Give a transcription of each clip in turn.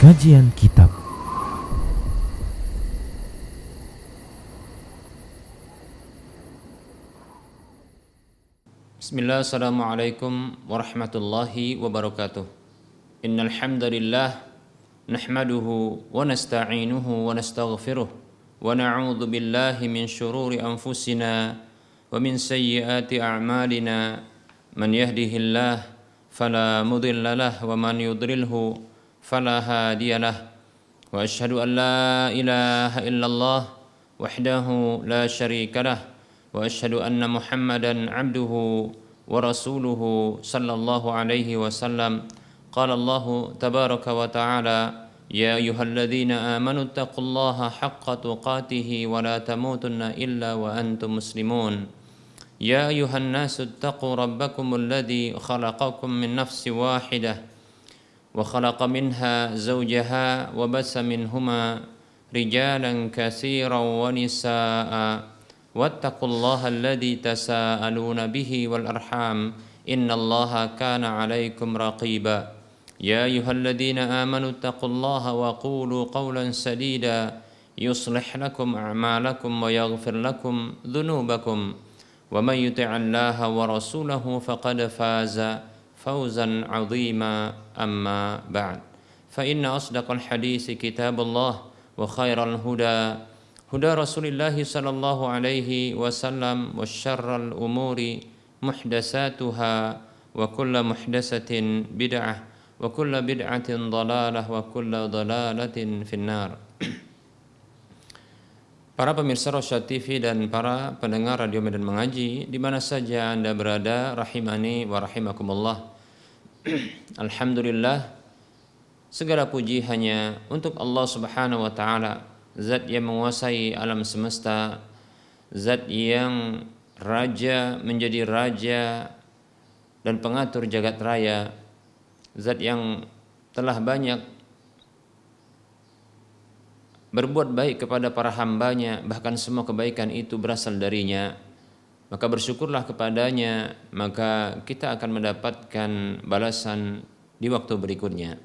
Kajian Kitab. Bismillah, assalamualaikum warahmatullahi wabarakatuh. Innal hamdalillah nahmaduhu wa nasta'inuhu wa nastaghfiruh wa na'udzu billahi min shururi anfusina wa min sayyiati a'malina. Man yahdihillah fala mudilla lahu wa man yudlilhu fala hadiyalah. Wa asyhadu an la ilaha illallah wahdahu la syarika lah wa asyhadu anna Muhammadan abduhu wa rasuluhu sallallahu alaihi wasallam. Qala Allahu tabaraka wa ta'ala, ya ayyuhalladzina amanu taqullaha haqqa tuqatih wa la tamutunna illa wa antum muslimun. Ya ayyuhan nasu taqu rabbakumul ladzi khalaqakum min nafsin wahidah wa khalaqa minha zawjaha wa bassa minhuma rijalan katsiran wa nisaa'a wattaqullaha alladzi tasaaluna bihi wal arham innallaha kana 'alaikum raqiba. Ya ayyuhalladzina amanu taqullaha wa qulu qawlan sadida yuslih lakum a'malakum wa yaghfir lakum dhunubakum wa man yuti'illaha wa rasulahu faqad faza fawzan 'azima. Amma ba'd. Fa inna asdaqal hadits kitabullah wa khairal huda huda Rasulillah sallallahu alaihi wasallam wa syarral umuri muhdatsatuha wa kullu muhdatsatin bid'ah wa kullu bid'atin dhalalah wa kullu dhalalatin finnar. Para pemirsa Rosyad TV dan para pendengar Radio Medan Mengaji di mana saja Anda berada, rahimani wa rahimakumullah. Alhamdulillah, segala puji hanya untuk Allah Subhanahu wa taala, zat yang menguasai alam semesta, zat yang raja menjadi raja dan pengatur jagat raya, zat yang telah banyak berbuat baik kepada para hambanya, bahkan semua kebaikan itu berasal darinya. Maka bersyukurlah kepadanya, maka kita akan mendapatkan balasan di waktu berikutnya.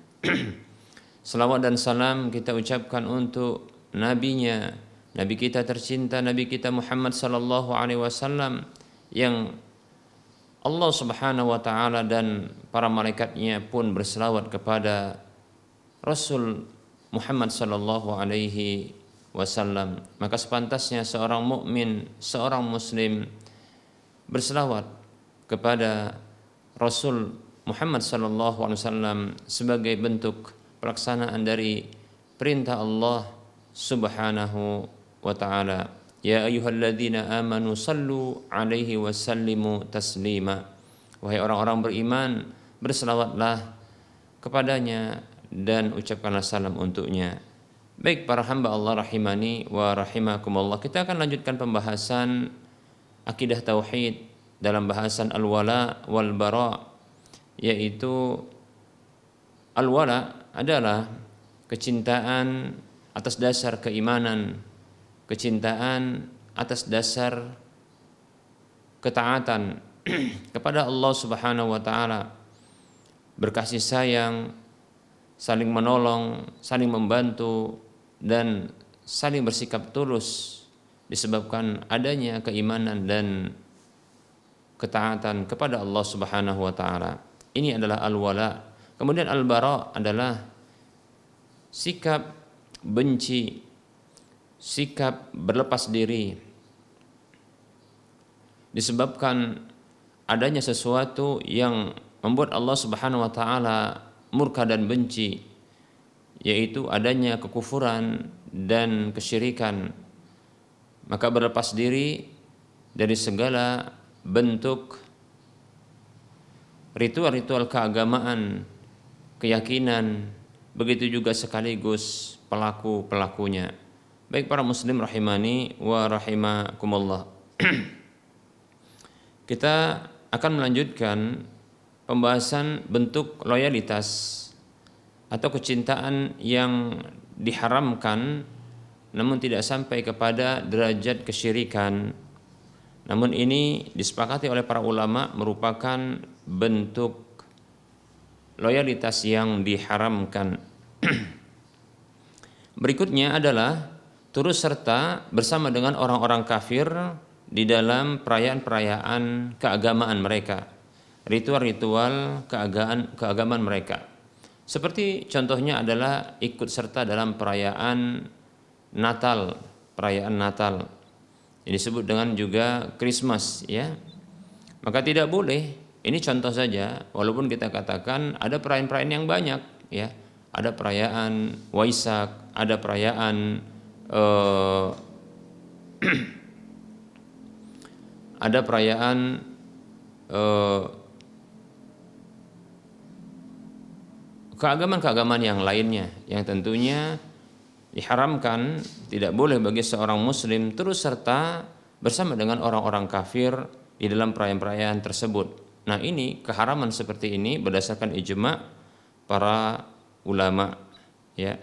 Salawat dan salam kita ucapkan untuk nabinya, nabi kita tercinta, nabi kita Muhammad sallallahu alaihi wasallam, yang Allah Subhanahu wa taala dan para malaikatnya pun berselawat kepada Rasul Muhammad sallallahu alaihi wasallam. Maka sepantasnya seorang mukmin, seorang muslim berselawat kepada Rasul Muhammad sallallahu alaihi wasallam sebagai bentuk pelaksanaan dari perintah Allah Subhanahu wa taala. Ya ayyuhalladzina amanu sallu alaihi wa sallimu taslima. Wahai orang-orang beriman, berselawatlah kepadanya dan ucapkanlah salam untuknya. Baik para hamba Allah rahimani wa rahimakumullah, kita akan lanjutkan pembahasan akidah tauhid dalam bahasan al-wala wal bara, yaitu al-wala adalah kecintaan atas dasar keimanan, kecintaan atas dasar ketaatan kepada Allah Subhanahu wa taala, berkasih sayang, saling menolong, saling membantu, dan saling bersikap tulus disebabkan adanya keimanan dan ketaatan kepada Allah Subhanahu wa taala. Ini adalah al-wala. Kemudian al-bara adalah sikap benci, sikap berlepas diri disebabkan adanya sesuatu yang membuat Allah Subhanahu wa taala murka dan benci, yaitu adanya kekufuran dan kesyirikan. Maka berlepas diri dari segala bentuk ritual-ritual keagamaan, keyakinan, begitu juga sekaligus pelaku-pelakunya. Baik para muslim rahimani wa rahimakumullah. Kita akan melanjutkan pembahasan bentuk loyalitas atau kecintaan yang diharamkan namun tidak sampai kepada derajat kesyirikan. Namun ini disepakati oleh para ulama merupakan bentuk loyalitas yang diharamkan. Berikutnya adalah turut serta bersama dengan orang-orang kafir di dalam perayaan-perayaan keagamaan mereka, ritual-ritual keagamaan mereka. Seperti contohnya adalah ikut serta dalam perayaan Natal. Ini disebut dengan juga Christmas, ya. Maka tidak boleh, ini contoh saja, walaupun kita katakan ada perayaan-perayaan yang banyak, ya. Ada perayaan Waisak, ada perayaan ada perayaan keagamaan-keagamaan yang lainnya yang tentunya diharamkan, tidak boleh bagi seorang muslim terus serta bersama dengan orang-orang kafir di dalam perayaan-perayaan tersebut. Nah, ini keharaman seperti ini berdasarkan ijma' para ulama, ya.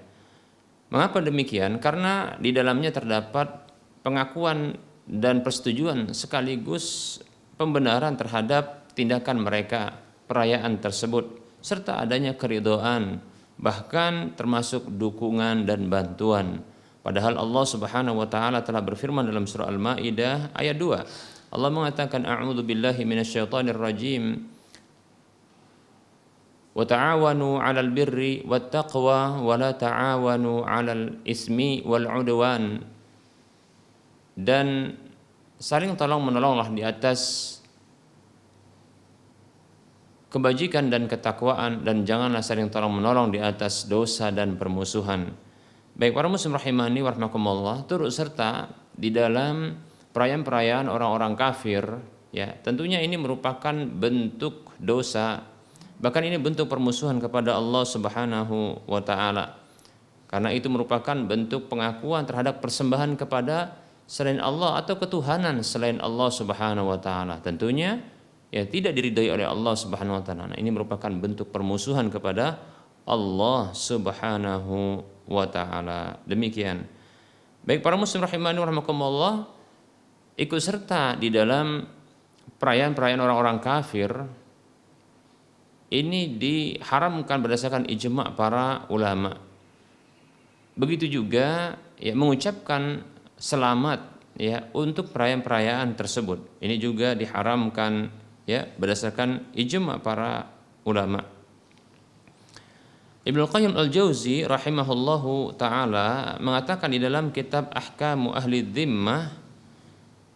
Mengapa demikian? Karena di dalamnya terdapat pengakuan dan persetujuan sekaligus pembenaran terhadap tindakan mereka, perayaan tersebut, serta adanya keridhaan, bahkan termasuk dukungan dan bantuan. Padahal Allah Subhanahu wa taala telah berfirman dalam surah Al-Maidah ayat 2. Allah mengatakan, a'udzu billahi minasyaitonir rajim. Wa ta'awanu 'alal birri wat taqwa wa la ta'awanu 'alal ismi wal 'udwan. Dan saling tolong menolonglah di atas kebajikan dan ketakwaan, dan janganlah saling tolong menolong di atas dosa dan permusuhan. Baik para muslim rahimani wa rahmakumullah, turut serta di dalam perayaan-perayaan orang-orang kafir, ya, tentunya ini merupakan bentuk dosa, bahkan ini bentuk permusuhan kepada Allah Subhanahu wa taala. Karena itu merupakan bentuk pengakuan terhadap persembahan kepada selain Allah atau ketuhanan selain Allah Subhanahu wa taala. Tentunya ya tidak diridhai oleh Allah Subhanahu wa taala. Nah, ini merupakan bentuk permusuhan kepada Allah Subhanahu wa taala. Demikian. Baik para muslim rahimani wa rahimakumullah, ikut serta di dalam perayaan-perayaan orang-orang kafir ini diharamkan berdasarkan ijma' para ulama. Begitu juga ya mengucapkan selamat ya untuk perayaan-perayaan tersebut. Ini juga diharamkan ya berdasarkan ijma' para ulama. Ibnu Qayyim Al-Jauzi rahimahullahu taala mengatakan di dalam kitab Ahkamu Ahli Dhimmah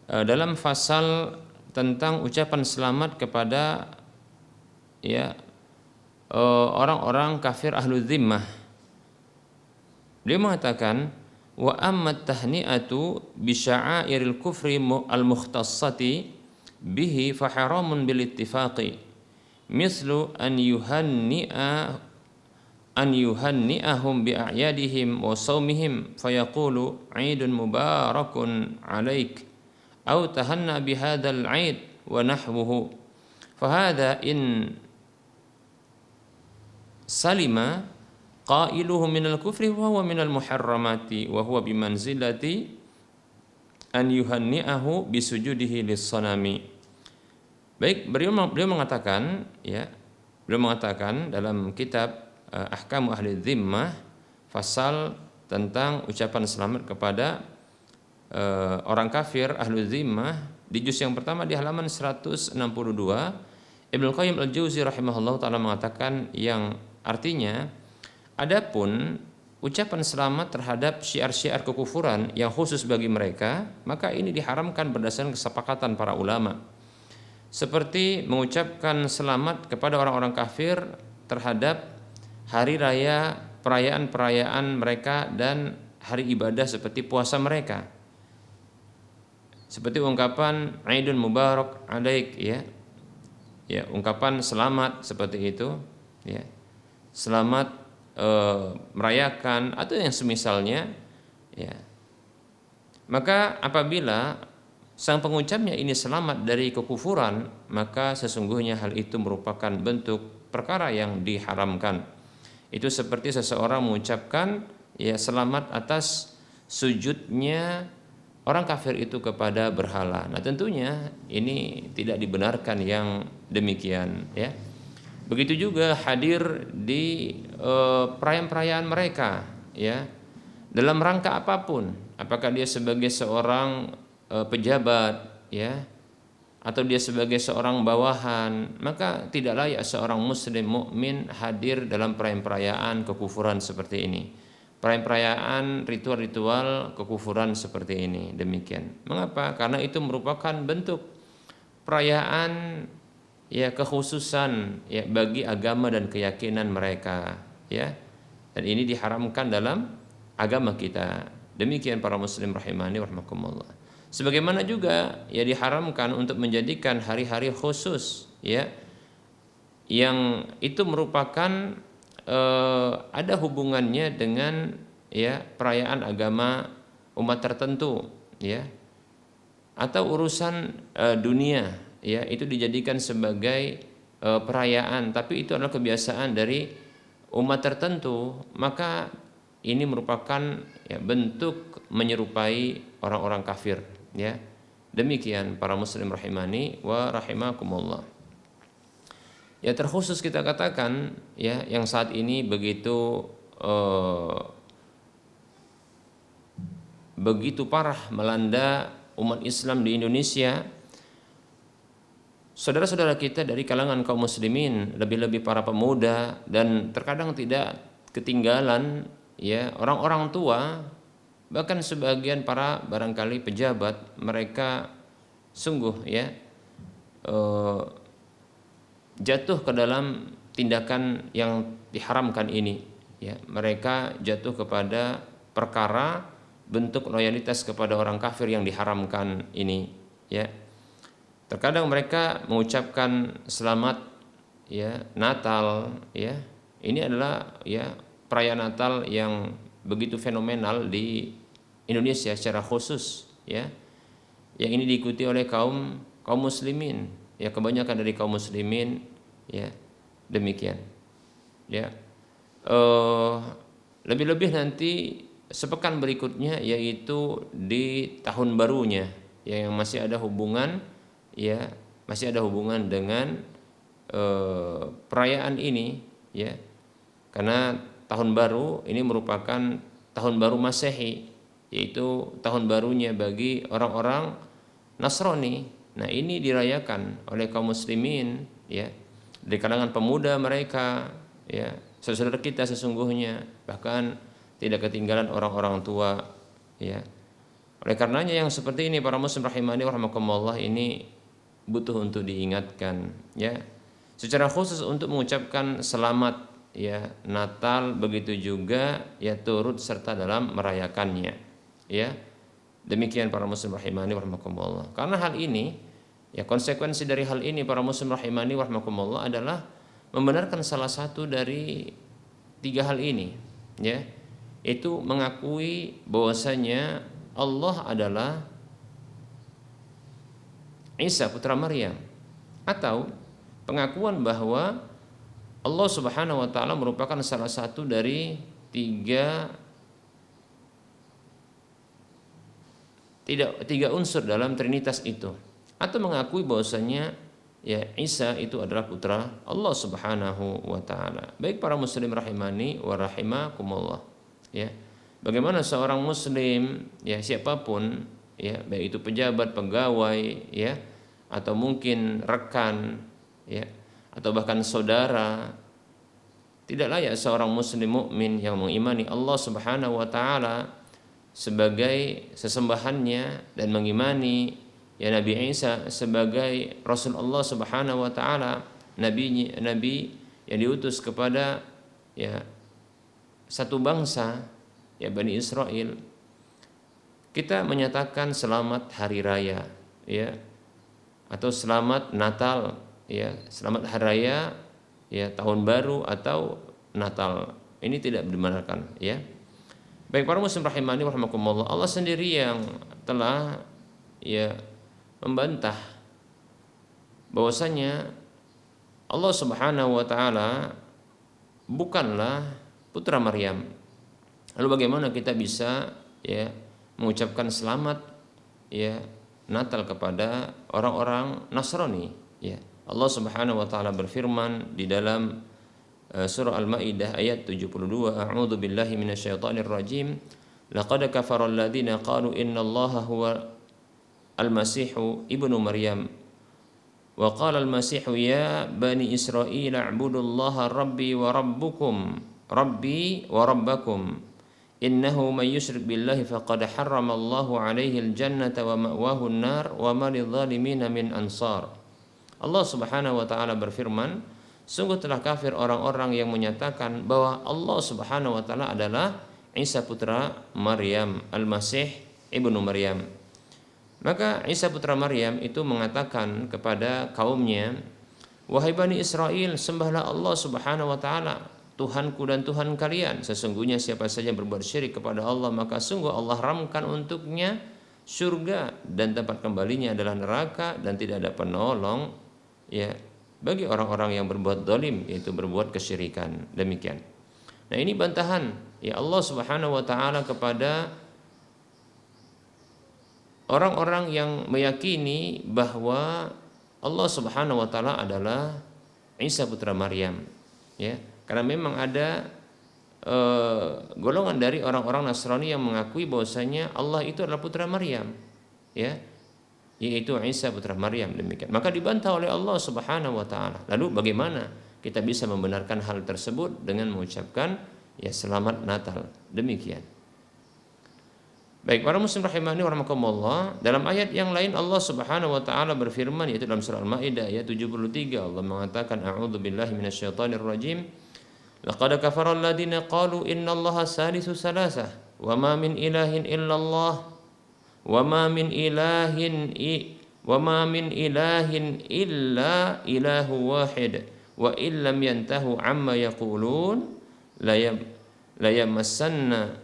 dalam fasal tentang ucapan selamat kepada ya orang-orang kafir ahlu dhimmah. Dia mengatakan wa amma tahni'atu bi sya'airil kufri al-mukhtassati bihi fa haramun bil ittifaqi mislu an yuhanni'ahum bi a'yadihim wa shaumihim fayaqulu 'idun mubarakun 'alaik aw tahanna bi hadzal 'id wa nahwuhu fa hadza in salima qailuhu minal kufri wa huwa minal muharramati wa huwa bimanzilati an yuhanni'ahu bisujudihi lis-sanami. Baik, beliau mengatakan ya, beliau mengatakan dalam kitab Ahkamu Ahli Dhimmah fasal tentang ucapan selamat kepada orang kafir ahlu dhimmah di juz yang pertama di halaman 162, Ibnu Qayyim Al-Jauzi rahimahullah taala mengatakan yang artinya adapun ucapan selamat terhadap syiar-syiar kekufuran yang khusus bagi mereka, maka ini diharamkan berdasarkan kesepakatan para ulama. Seperti mengucapkan selamat kepada orang-orang kafir terhadap hari raya, perayaan-perayaan mereka dan hari ibadah seperti puasa mereka. Seperti ungkapan Aidun Mubarak Alaik ya. Ya, ungkapan selamat seperti itu ya. Selamat merayakan atau yang semisalnya ya. Maka apabila sang pengucapnya ini selamat dari kekufuran, maka sesungguhnya hal itu merupakan bentuk perkara yang diharamkan. Itu seperti seseorang mengucapkan ya selamat atas sujudnya orang kafir itu kepada berhala. Nah, tentunya ini tidak dibenarkan yang demikian ya. Begitu juga hadir di perayaan-perayaan mereka ya, dalam rangka apapun, apakah dia sebagai seorang pejabat, ya, atau dia sebagai seorang bawahan, maka tidak layak seorang muslim mukmin hadir dalam perayaan-perayaan kekufuran seperti ini. Perayaan-perayaan ritual-ritual kekufuran seperti ini. Demikian. Mengapa? Karena itu merupakan bentuk perayaan, ya, kekhususan, ya, bagi agama dan keyakinan mereka, ya. Dan ini diharamkan dalam agama kita. Demikian para muslim rahimani wa rahimakumullah. Sebagaimana juga, ya, diharamkan untuk menjadikan hari-hari khusus, ya, yang itu merupakan ada hubungannya dengan, ya, perayaan agama umat tertentu, ya, atau urusan dunia, ya, itu dijadikan sebagai perayaan, tapi itu adalah kebiasaan dari umat tertentu, maka ini merupakan, ya, bentuk menyerupai orang-orang kafir, ya. Demikian para muslim rahimani wa rahimakumullah. Ya, terkhusus kita katakan, ya, yang saat ini begitu begitu parah melanda umat Islam di Indonesia. Saudara-saudara kita dari kalangan kaum muslimin, lebih-lebih para pemuda, dan terkadang tidak ketinggalan, ya, orang-orang tua, bahkan sebagian para barangkali pejabat, mereka sungguh, ya, jatuh ke dalam tindakan yang diharamkan ini, ya. Mereka jatuh kepada perkara bentuk loyalitas kepada orang kafir yang diharamkan ini, ya. Terkadang mereka mengucapkan selamat, ya, Natal, ya. Ini adalah, ya, perayaan Natal yang begitu fenomenal di Indonesia secara khusus, ya. Yang ini diikuti oleh kaum muslimin, ya, kebanyakan dari kaum muslimin, ya, demikian, ya. Lebih-lebih nanti sepekan berikutnya, yaitu di tahun barunya, ya, yang masih ada hubungan, ya, masih ada hubungan dengan perayaan ini, ya, karena tahun baru ini merupakan tahun baru Masehi, yaitu tahun barunya bagi orang-orang Nasrani. Nah, ini dirayakan oleh kaum muslimin, ya, di kalangan pemuda mereka, ya, saudara kita sesungguhnya, bahkan tidak ketinggalan orang-orang tua, ya. Oleh karenanya yang seperti ini para muslim rahimani wa rahimakumullah ini butuh untuk diingatkan, ya. Secara khusus untuk mengucapkan selamat, ya, Natal, begitu juga, ya, turut serta dalam merayakannya, ya. Demikian para muslim rahimani wa rahimakumullah. Karena hal ini, ya, konsekuensi dari hal ini para muslim rahimani wa rahimakumullah adalah membenarkan salah satu dari tiga hal ini, ya. Itu mengakui bahwasanya Allah adalah Isa putra Maryam, atau pengakuan bahwa Allah Subhanahu wa taala merupakan salah satu dari tiga unsur dalam trinitas itu, atau mengakui bahwasanya, ya, Isa itu adalah putra Allah Subhanahu wa taala. Baik para muslim rahimani wa rahimakumullah, ya. Bagaimana seorang muslim, ya, siapapun, ya, baik itu pejabat, pegawai, ya, atau mungkin rekan, ya, atau bahkan saudara, tidak layak seorang muslim mukmin yang mengimani Allah Subhanahu wa taala sebagai sesembahannya dan mengimani, ya, Nabi Isa sebagai Rasul Allah Subhanahu wa taala, nabi yang diutus kepada, ya, satu bangsa, ya, Bani Israel. Kita menyatakan selamat hari raya, ya, atau selamat Natal, ya, selamat hari raya, ya, tahun baru atau Natal. Ini tidak dibenarkan, ya. Baik para muslim rahimani wa rahimakumullah, Allah sendiri yang telah, ya, membantah bahwasanya Allah Subhanahu wa taala bukanlah putra Maryam. Lalu bagaimana kita bisa, ya, mengucapkan selamat, ya, Natal kepada orang-orang Nasrani, ya. Allah Subhanahu wa taala berfirman di dalam surah Al-Maidah ayat 72, A'udzu billahi minasyaitonir rajim. laqad kafara alladziina qalu innallaha huwa al-masihu ibnu Maryam wa qala al-masihu ya bani Israil a'budullaha rabbi wa rabbakum innahu man yusyrik billahi faqad harramallahu alaihi al-jannata wa ma'wahu an-nar wa ma lidh-dhalimina min ansar. Allah Subhanahu wa taala berfirman, sungguh telah kafir orang-orang yang menyatakan bahwa Allah Subhanahu wa taala adalah Isa putra Maryam, Al-Masih ibnu Maryam. Maka Isa putra Maryam itu mengatakan kepada kaumnya, wahai Bani Israel, sembahlah Allah Subhanahu wa taala, Tuhanku dan Tuhan kalian. Sesungguhnya siapa saja berbuat syirik kepada Allah, maka sungguh Allah haramkan untuknya surga dan tempat kembalinya adalah neraka, dan tidak ada penolong ya bagi orang-orang yang berbuat zalim, yaitu berbuat kesyirikan. Demikian. Nah, ini bantahan ya Allah Subhanahu wa taala kepada orang-orang yang meyakini bahwa Allah Subhanahu wa taala adalah Isa putra Maryam, ya. Karena memang ada golongan dari orang-orang Nasrani yang mengakui bahwasanya Allah itu adalah putra Maryam, ya, yaitu Isa putra Maryam. Demikian. Maka dibantah oleh Allah Subhanahu wa taala. Lalu bagaimana kita bisa membenarkan hal tersebut dengan mengucapkan ya selamat Natal? Demikian. Baik, para muslim rahimani wa rahmakumullah, dalam ayat yang lain Allah Subhanahu wa taala berfirman, yaitu dalam surah Al-Maidah ayat 73, Allah mengatakan a'udzubillahi minasyaitonir rajim. Laqad kafara alladziina qalu innallaha salisu salasah wa ma min ilahin illallah wa ma min ilahin illa ilahu wahid wa illam yantahu amma yaqulun la yamassanna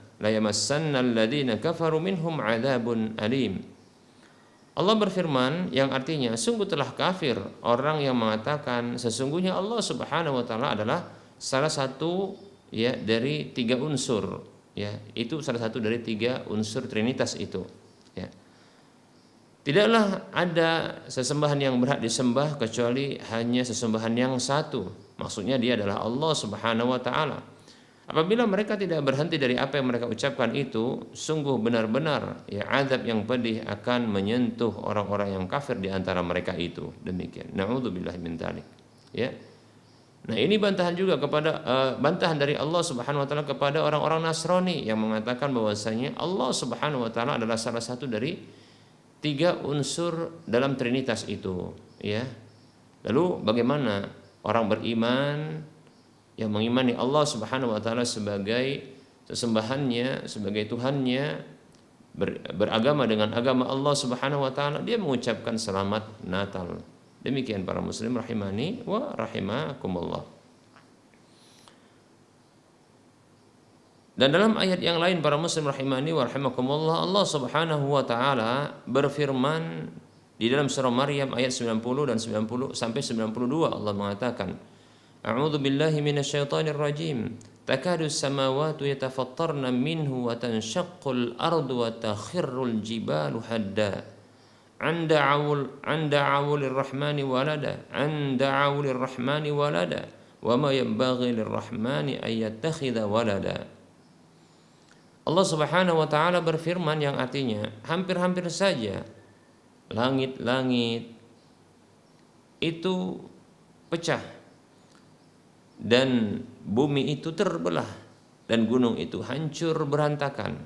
alladziina kafaru minhum 'adzabun alim. Allah berfirman yang artinya sungguh telah kafir orang yang mengatakan sesungguhnya Allah Subhanahu wa taala adalah salah satu ya dari tiga unsur, ya. Itu salah satu dari tiga unsur Trinitas itu, ya. Tidaklah ada sesembahan yang berhak disembah kecuali hanya sesembahan yang satu. Maksudnya dia adalah Allah Subhanahu wa taala. Apabila mereka tidak berhenti dari apa yang mereka ucapkan itu, sungguh benar-benar ya azab yang pedih akan menyentuh orang-orang yang kafir di antara mereka itu. Demikian. Na'udzubillahi min dzalik. Ya. Nah, ini bantahan juga kepada bantahan dari Allah Subhanahu wa taala kepada orang-orang Nasrani yang mengatakan bahwasanya Allah Subhanahu wa taala adalah salah satu dari tiga unsur dalam Trinitas itu, ya. Lalu bagaimana orang beriman yang mengimani Allah Subhanahu wa taala sebagai sesembahannya, sebagai Tuhannya, beragama dengan agama Allah Subhanahu wa taala, dia mengucapkan selamat Natal. Demikian para muslim rahimani wa rahimakumullah. Dan dalam ayat yang lain para muslim rahimani wa rahimakumullah, Allah Subhanahu wa taala berfirman di dalam surah Maryam ayat 90 dan 90 sampai 92, Allah mengatakan, A'udzu billahi minasyaitonir rajim. Takadu as-samawati yatafattarna minhu wa tanshaqqul ardu wa takhirrul jibalu hadda. Anda awul lirrahmani walada. Anda awul lirrahmani walada. Wa ma yanbaghi lirrahmani ay yattakhidha walada. Allah Subhanahu wa taala berfirman yang artinya hampir-hampir saja langit-langit itu pecah dan bumi itu terbelah dan gunung itu hancur berantakan,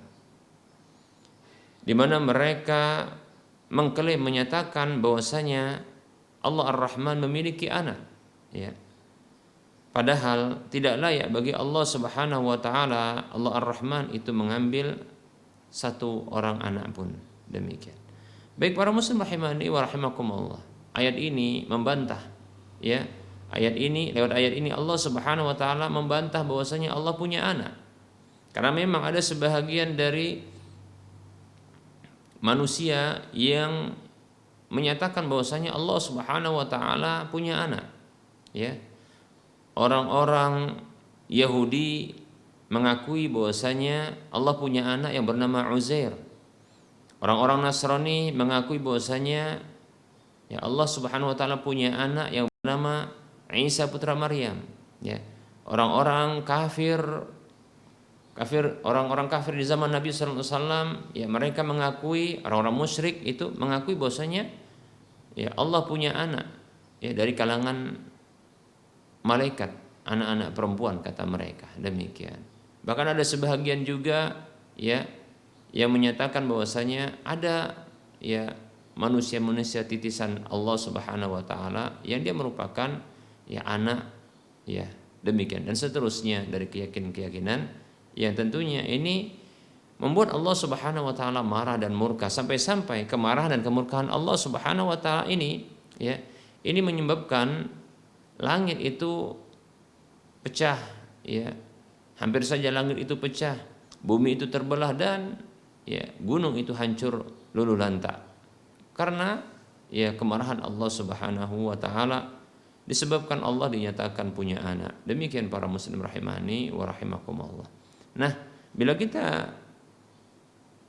di mana mereka mengklaim menyatakan bahwasanya Allah Ar-Rahman memiliki anak, ya. Padahal tidak layak bagi Allah Subhanahu wa taala Allah Ar-Rahman itu mengambil satu orang anak pun. Demikian. Baik para muslim rahimani wa rahimakumullah. Ayat ini membantah, ya. Lewat ayat ini Allah Subhanahu wa taala membantah bahwasanya Allah punya anak. Karena memang ada sebahagian dari manusia yang menyatakan bahwasanya Allah Subhanahu wa taala punya anak, ya. Orang-orang Yahudi mengakui bahwasanya Allah punya anak yang bernama Uzair. Orang-orang Nasrani mengakui bahwasanya ya Allah Subhanahu wa taala punya anak yang bernama Isa putra Maryam, ya. Orang-orang kafir Orang-orang kafir di zaman Nabi sallallahu alaihi wasallam, ya mereka mengakui, orang-orang musyrik itu mengakui bahwasanya ya Allah punya anak, ya dari kalangan malaikat, anak-anak perempuan kata mereka, demikian. Bahkan ada sebahagian juga ya yang menyatakan bahwasanya ada ya manusia-manusia titisan Allah Subhanahu wa taala yang dia merupakan ya anak, ya demikian dan seterusnya dari keyakinan-keyakinan yang tentunya ini membuat Allah Subhanahu wa taala marah dan murka, sampai-sampai kemarahan dan kemurkaan Allah Subhanahu wa taala ini ya ini menyebabkan langit itu pecah, ya hampir saja langit itu pecah, bumi itu terbelah dan ya gunung itu hancur luluh lantak karena ya kemarahan Allah Subhanahu wa taala, disebabkan Allah dinyatakan punya anak. Demikian para muslim rahimani wa rahimakumullah. Nah, bila kita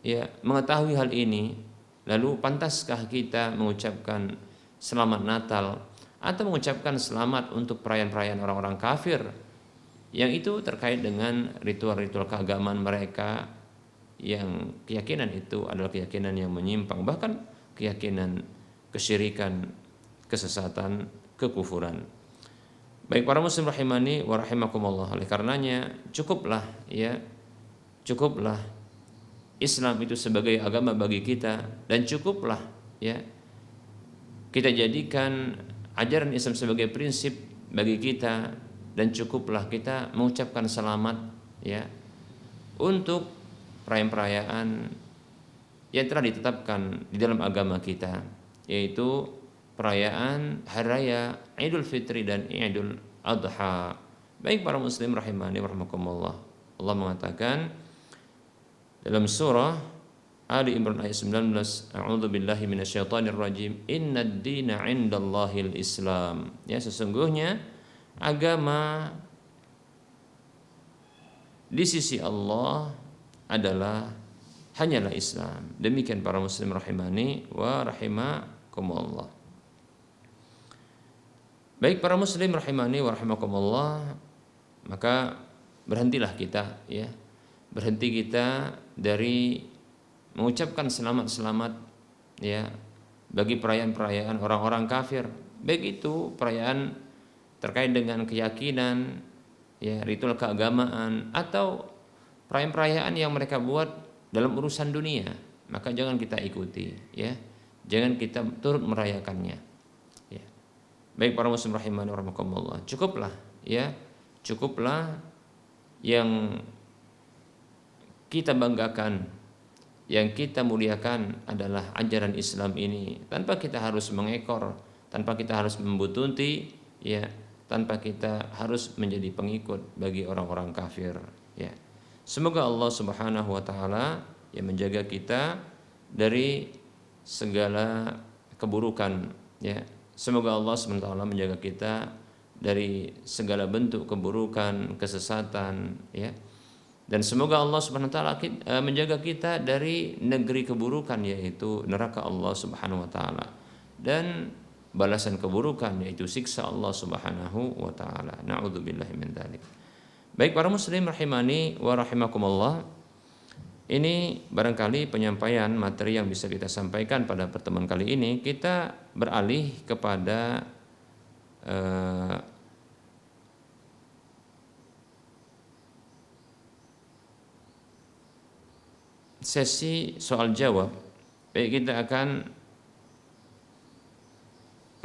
ya mengetahui hal ini, lalu pantaskah kita mengucapkan selamat Natal atau mengucapkan selamat untuk perayaan-perayaan orang-orang kafir yang itu terkait dengan ritual-ritual keagamaan mereka, yang keyakinan itu adalah keyakinan yang menyimpang, bahkan keyakinan kesyirikan, kesesatan, kekufuran. Baik para muslim rahimani wa rahimakumullah, oleh karenanya cukuplah Islam itu sebagai agama bagi kita, dan cukuplah ya kita jadikan ajaran Islam sebagai prinsip bagi kita, dan cukuplah kita mengucapkan selamat ya untuk perayaan-perayaan yang telah ditetapkan di dalam agama kita, yaitu perayaan hari raya Idul Fitri dan Idul Adha. Baik para muslim rahimani wa rahimakumullah, Allah mengatakan dalam surah Ali Imran ayat 19, A'udzu billahi minasyaitonir rajim, innad dina 'indallahil Islam. Ya, sesungguhnya agama di sisi Allah adalah hanyalah Islam. Demikian para muslim rahimani wa rahimakumullah. Baik para muslim rahimani wa rahimakumullah, maka berhentilah kita ya. Berhenti kita dari mengucapkan selamat-selamat ya bagi perayaan-perayaan orang-orang kafir, baik itu perayaan terkait dengan keyakinan ya, ritual keagamaan, atau perayaan-perayaan yang mereka buat dalam urusan dunia, maka jangan kita ikuti ya. Jangan kita turut merayakannya. Ya. Baik para muslim rahimani wa rahimakumullah, cukuplah yang kita banggakan, yang kita muliakan adalah ajaran Islam ini, tanpa kita harus mengekor, tanpa kita harus membuntuti ya, tanpa kita harus menjadi pengikut bagi orang-orang kafir ya. Semoga Allah Subhanahu wa taala yang menjaga kita dari segala keburukan ya. Semoga Allah Subhanahu wa taala menjaga kita dari segala bentuk keburukan, kesesatan ya. Dan semoga Allah Subhanahu wa taala menjaga kita dari negeri keburukan, yaitu neraka Allah Subhanahu wa taala, dan balasan keburukan yaitu siksa Allah Subhanahu wa taala. Na'udzubillahi min dzalik. Baik para muslim rahimani wa rahimakumullah, ini barangkali penyampaian materi yang bisa kita sampaikan pada pertemuan kali ini. Kita beralih kepada sesi soal jawab. Baik, kita akan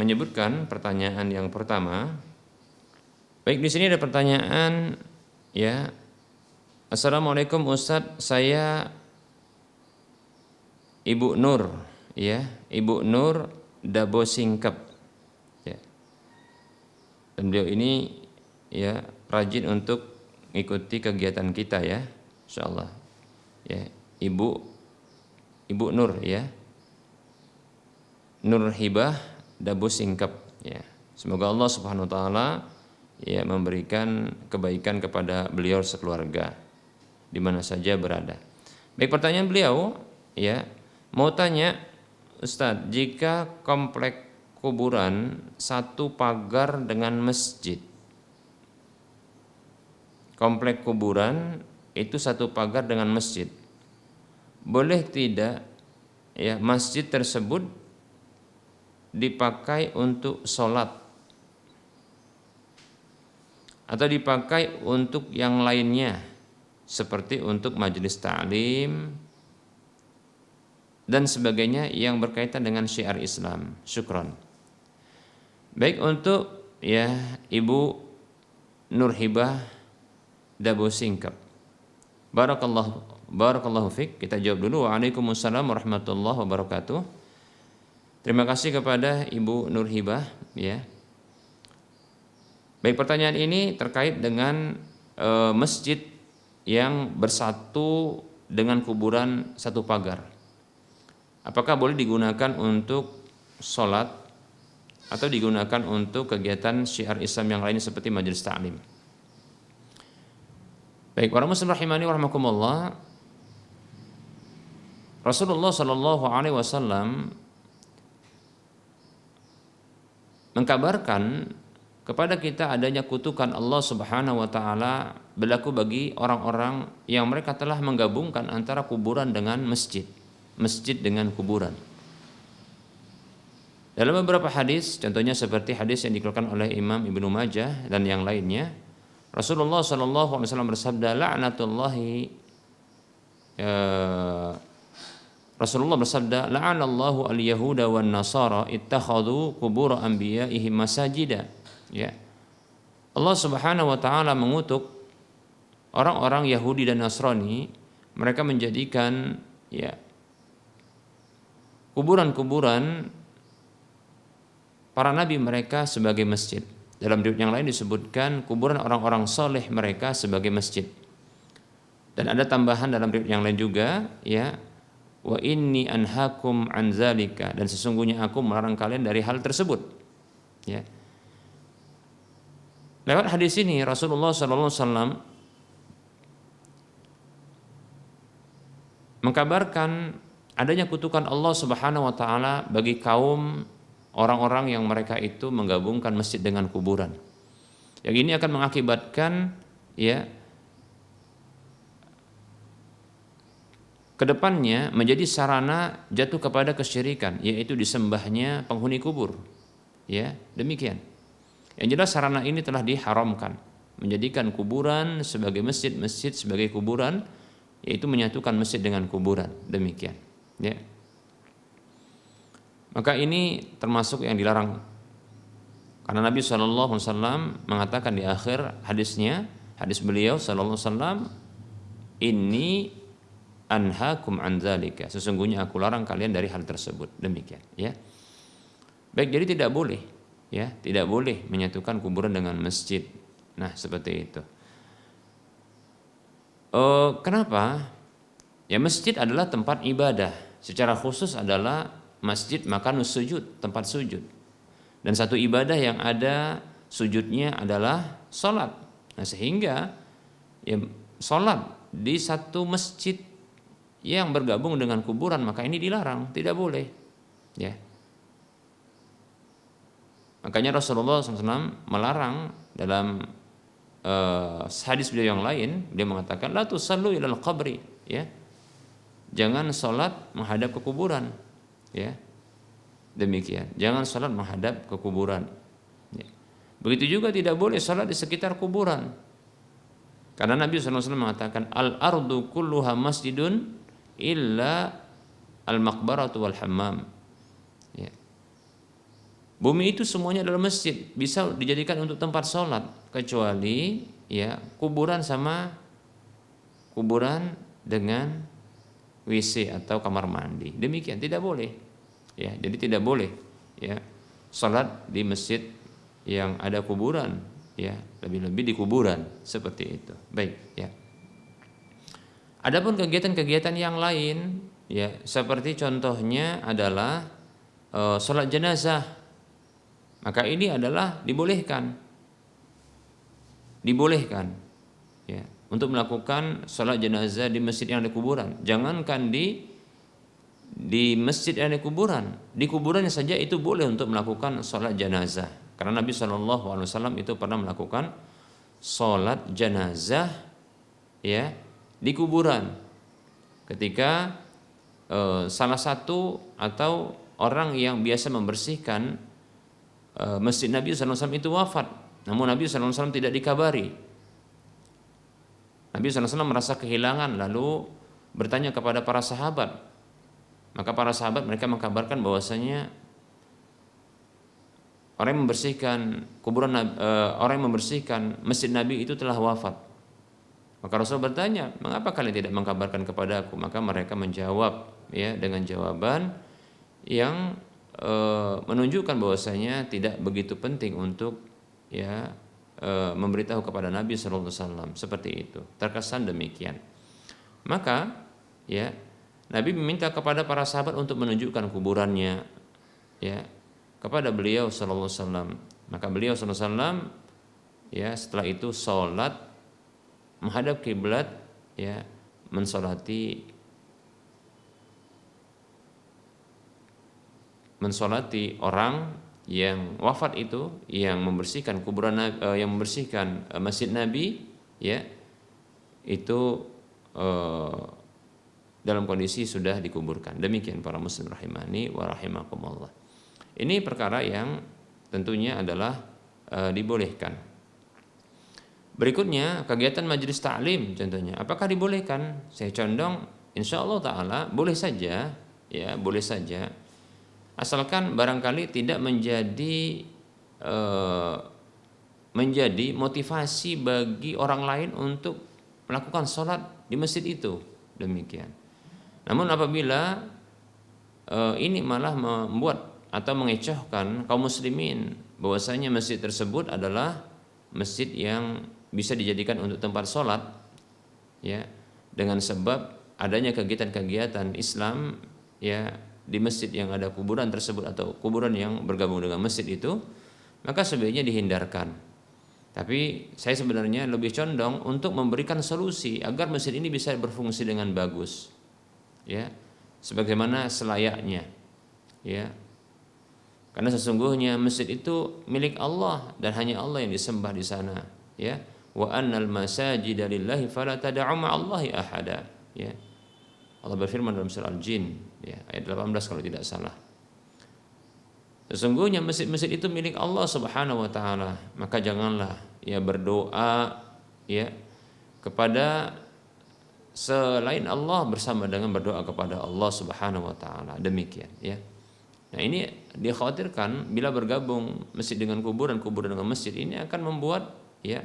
menyebutkan pertanyaan yang pertama. Baik, di sini ada pertanyaan ya. Assalamualaikum Ustadz, saya Ibu Nur ya, Ibu Nur Dabo Singkep ya. Dan beliau ini ya rajin untuk mengikuti kegiatan kita ya, insyaallah ya. Ibu Nur ya, Nur Hibah Dabo Singkep ya. Semoga Allah Subhanahu wa taala ya memberikan kebaikan kepada beliau sekeluarga di mana saja berada. Baik, pertanyaan beliau ya, mau tanya Ustadz, jika komplek kuburan satu pagar dengan masjid, komplek kuburan itu satu pagar dengan masjid, boleh tidak ya masjid tersebut dipakai untuk sholat atau dipakai untuk yang lainnya seperti untuk majelis ta'lim dan sebagainya yang berkaitan dengan syiar Islam. Syukron. Baik, untuk ya Ibu Nurhibah Dabo Singkep, Barakallahu fiik. Kita jawab dulu. Waalaikumsalam warahmatullahi wabarakatuh. Terima kasih kepada Ibu Nurhibah ya. Baik, pertanyaan ini terkait dengan masjid yang bersatu dengan kuburan satu pagar. Apakah boleh digunakan untuk sholat atau digunakan untuk kegiatan syiar Islam yang lain seperti majelis ta'lim? Baik, para muslim rahimani wa rahmakumullah, Rasulullah sallallahu alaihi wasallam mengkabarkan kepada kita adanya kutukan Allah Subhanahu wa taala berlaku bagi orang-orang yang mereka telah menggabungkan antara kuburan dengan masjid, masjid dengan kuburan. Dalam beberapa hadis, contohnya seperti hadis yang dikeluarkan oleh Imam Ibnu Majah dan yang lainnya, Rasulullah sallallahu alaihi wasallam bersabda, Rasulullah bersabda, la'anallahu al-yahuda wan nasara ittakhadhu qubur anbiya'ihim masajida. Ya. Allah Subhanahu wa taala mengutuk orang-orang Yahudi dan Nasrani, mereka menjadikan ya kuburan-kuburan para nabi mereka sebagai masjid. Dalam riwayat yang lain disebutkan kuburan orang-orang soleh mereka sebagai masjid. Dan ada tambahan dalam riwayat yang lain juga ya, wa inni anhakum an zalika, dan sesungguhnya aku melarang kalian dari hal tersebut. Ya. Lewat hadis ini Rasulullah SAW mengkabarkan adanya kutukan Allah Subhanahu wa taala bagi kaum orang-orang yang mereka itu menggabungkan masjid dengan kuburan. Yang ini akan mengakibatkan ya kedepannya menjadi sarana jatuh kepada kesyirikan, yaitu disembahnya penghuni kubur. Ya, demikian. Yang jelas sarana ini telah diharamkan, menjadikan kuburan sebagai masjid, masjid sebagai kuburan, yaitu menyatukan masjid dengan kuburan. Demikian. Ya. Maka ini termasuk yang dilarang. Karena Nabi SAW mengatakan di akhir hadisnya, hadis beliau SAW, inni anhakum an dzalika, sesungguhnya aku larang kalian dari hal tersebut. Demikian. Ya. Baik, jadi tidak boleh. Ya, tidak boleh menyatukan kuburan dengan masjid. Nah, seperti itu. Kenapa? Ya, masjid adalah tempat ibadah. Secara khusus adalah masjid makan sujud, tempat sujud. Dan satu ibadah yang ada sujudnya adalah sholat. Nah, sehingga ya, sholat di satu masjid yang bergabung dengan kuburan, maka ini dilarang, tidak boleh. Ya. Makanya Rasulullah SAW melarang dalam hadis beliau yang lain, dia mengatakan la tusallu ilal qabri, ya. Jangan salat menghadap ke kuburan, ya. Demikian. Jangan salat menghadap ke kuburan. Ya. Begitu juga tidak boleh salat di sekitar kuburan. Karena Nabi SAW mengatakan al-ardu kulluha masjidun illa al-maqbaratu wal hammam. Ya. Bumi itu semuanya adalah masjid, bisa dijadikan untuk tempat sholat, kecuali ya kuburan sama kuburan dengan WC atau kamar mandi. Demikian, tidak boleh. Ya, jadi tidak boleh ya sholat di masjid yang ada kuburan, ya, lebih-lebih di kuburan seperti itu. Baik, ya. Adapun kegiatan-kegiatan yang lain, ya, seperti contohnya adalah sholat jenazah. Maka ini adalah dibolehkan ya, untuk melakukan sholat jenazah di masjid yang ada kuburan. Jangankan di masjid yang ada kuburan, di kuburannya saja itu boleh untuk melakukan sholat jenazah. Karena Nabi SAW itu pernah melakukan sholat jenazah ya di kuburan ketika salah satu atau orang yang biasa membersihkan masjid Nabi SAW itu wafat, namun Nabi SAW tidak dikabari. Nabi SAW merasa kehilangan, lalu bertanya kepada para sahabat. Maka para sahabat mereka mengkabarkan bahwasanya orang yang membersihkan kuburan orang yang membersihkan masjid Nabi itu telah wafat. Maka Rasul bertanya, mengapa kalian tidak mengkabarkan kepada aku? Maka mereka menjawab ya dengan jawaban yang menunjukkan bahwasanya tidak begitu penting untuk ya memberitahu kepada Nabi SAW seperti itu. Terkesan demikian. Maka ya Nabi meminta kepada para sahabat untuk menunjukkan kuburannya ya kepada beliau sallallahu alaihi wasallam. Maka beliau sallallahu alaihi wasallam ya setelah itu salat menghadap kiblat ya mensolati orang yang wafat itu, yang membersihkan kuburan yang membersihkan masjid Nabi ya itu dalam kondisi sudah dikuburkan. Demikian para muslim rahimani wa rahimakumullah. Ini perkara yang tentunya adalah dibolehkan. Berikutnya kegiatan majelis ta'lim contohnya. Apakah dibolehkan? Saya condong insyaallah taala boleh saja ya, boleh saja. Asalkan barangkali tidak menjadi motivasi bagi orang lain untuk melakukan sholat di masjid itu. Demikian. Namun apabila ini malah membuat atau mengecohkan kaum muslimin bahwasanya masjid tersebut adalah masjid yang bisa dijadikan untuk tempat sholat ya, dengan sebab adanya kegiatan-kegiatan Islam ya di masjid yang ada kuburan tersebut atau kuburan yang bergabung dengan masjid itu, maka sebaiknya dihindarkan. Tapi saya sebenarnya lebih condong untuk memberikan solusi agar masjid ini bisa berfungsi dengan bagus ya, sebagaimana selayaknya ya. Karena sesungguhnya masjid itu milik Allah dan hanya Allah yang disembah di sana ya. Wa annal masajida lillahi fala tad'u ma'allahi ahada ya. Allah berfirman dalam surah Al-Jin ya, ayat 18 kalau tidak salah. Sesungguhnya masjid-masjid itu milik Allah Subhanahu wa taala, maka janganlah ya berdoa ya kepada selain Allah bersama dengan berdoa kepada Allah Subhanahu wa taala. Demikian ya. Nah, ini dikhawatirkan bila bergabung masjid dengan kuburan, kuburan dengan masjid, ini akan membuat ya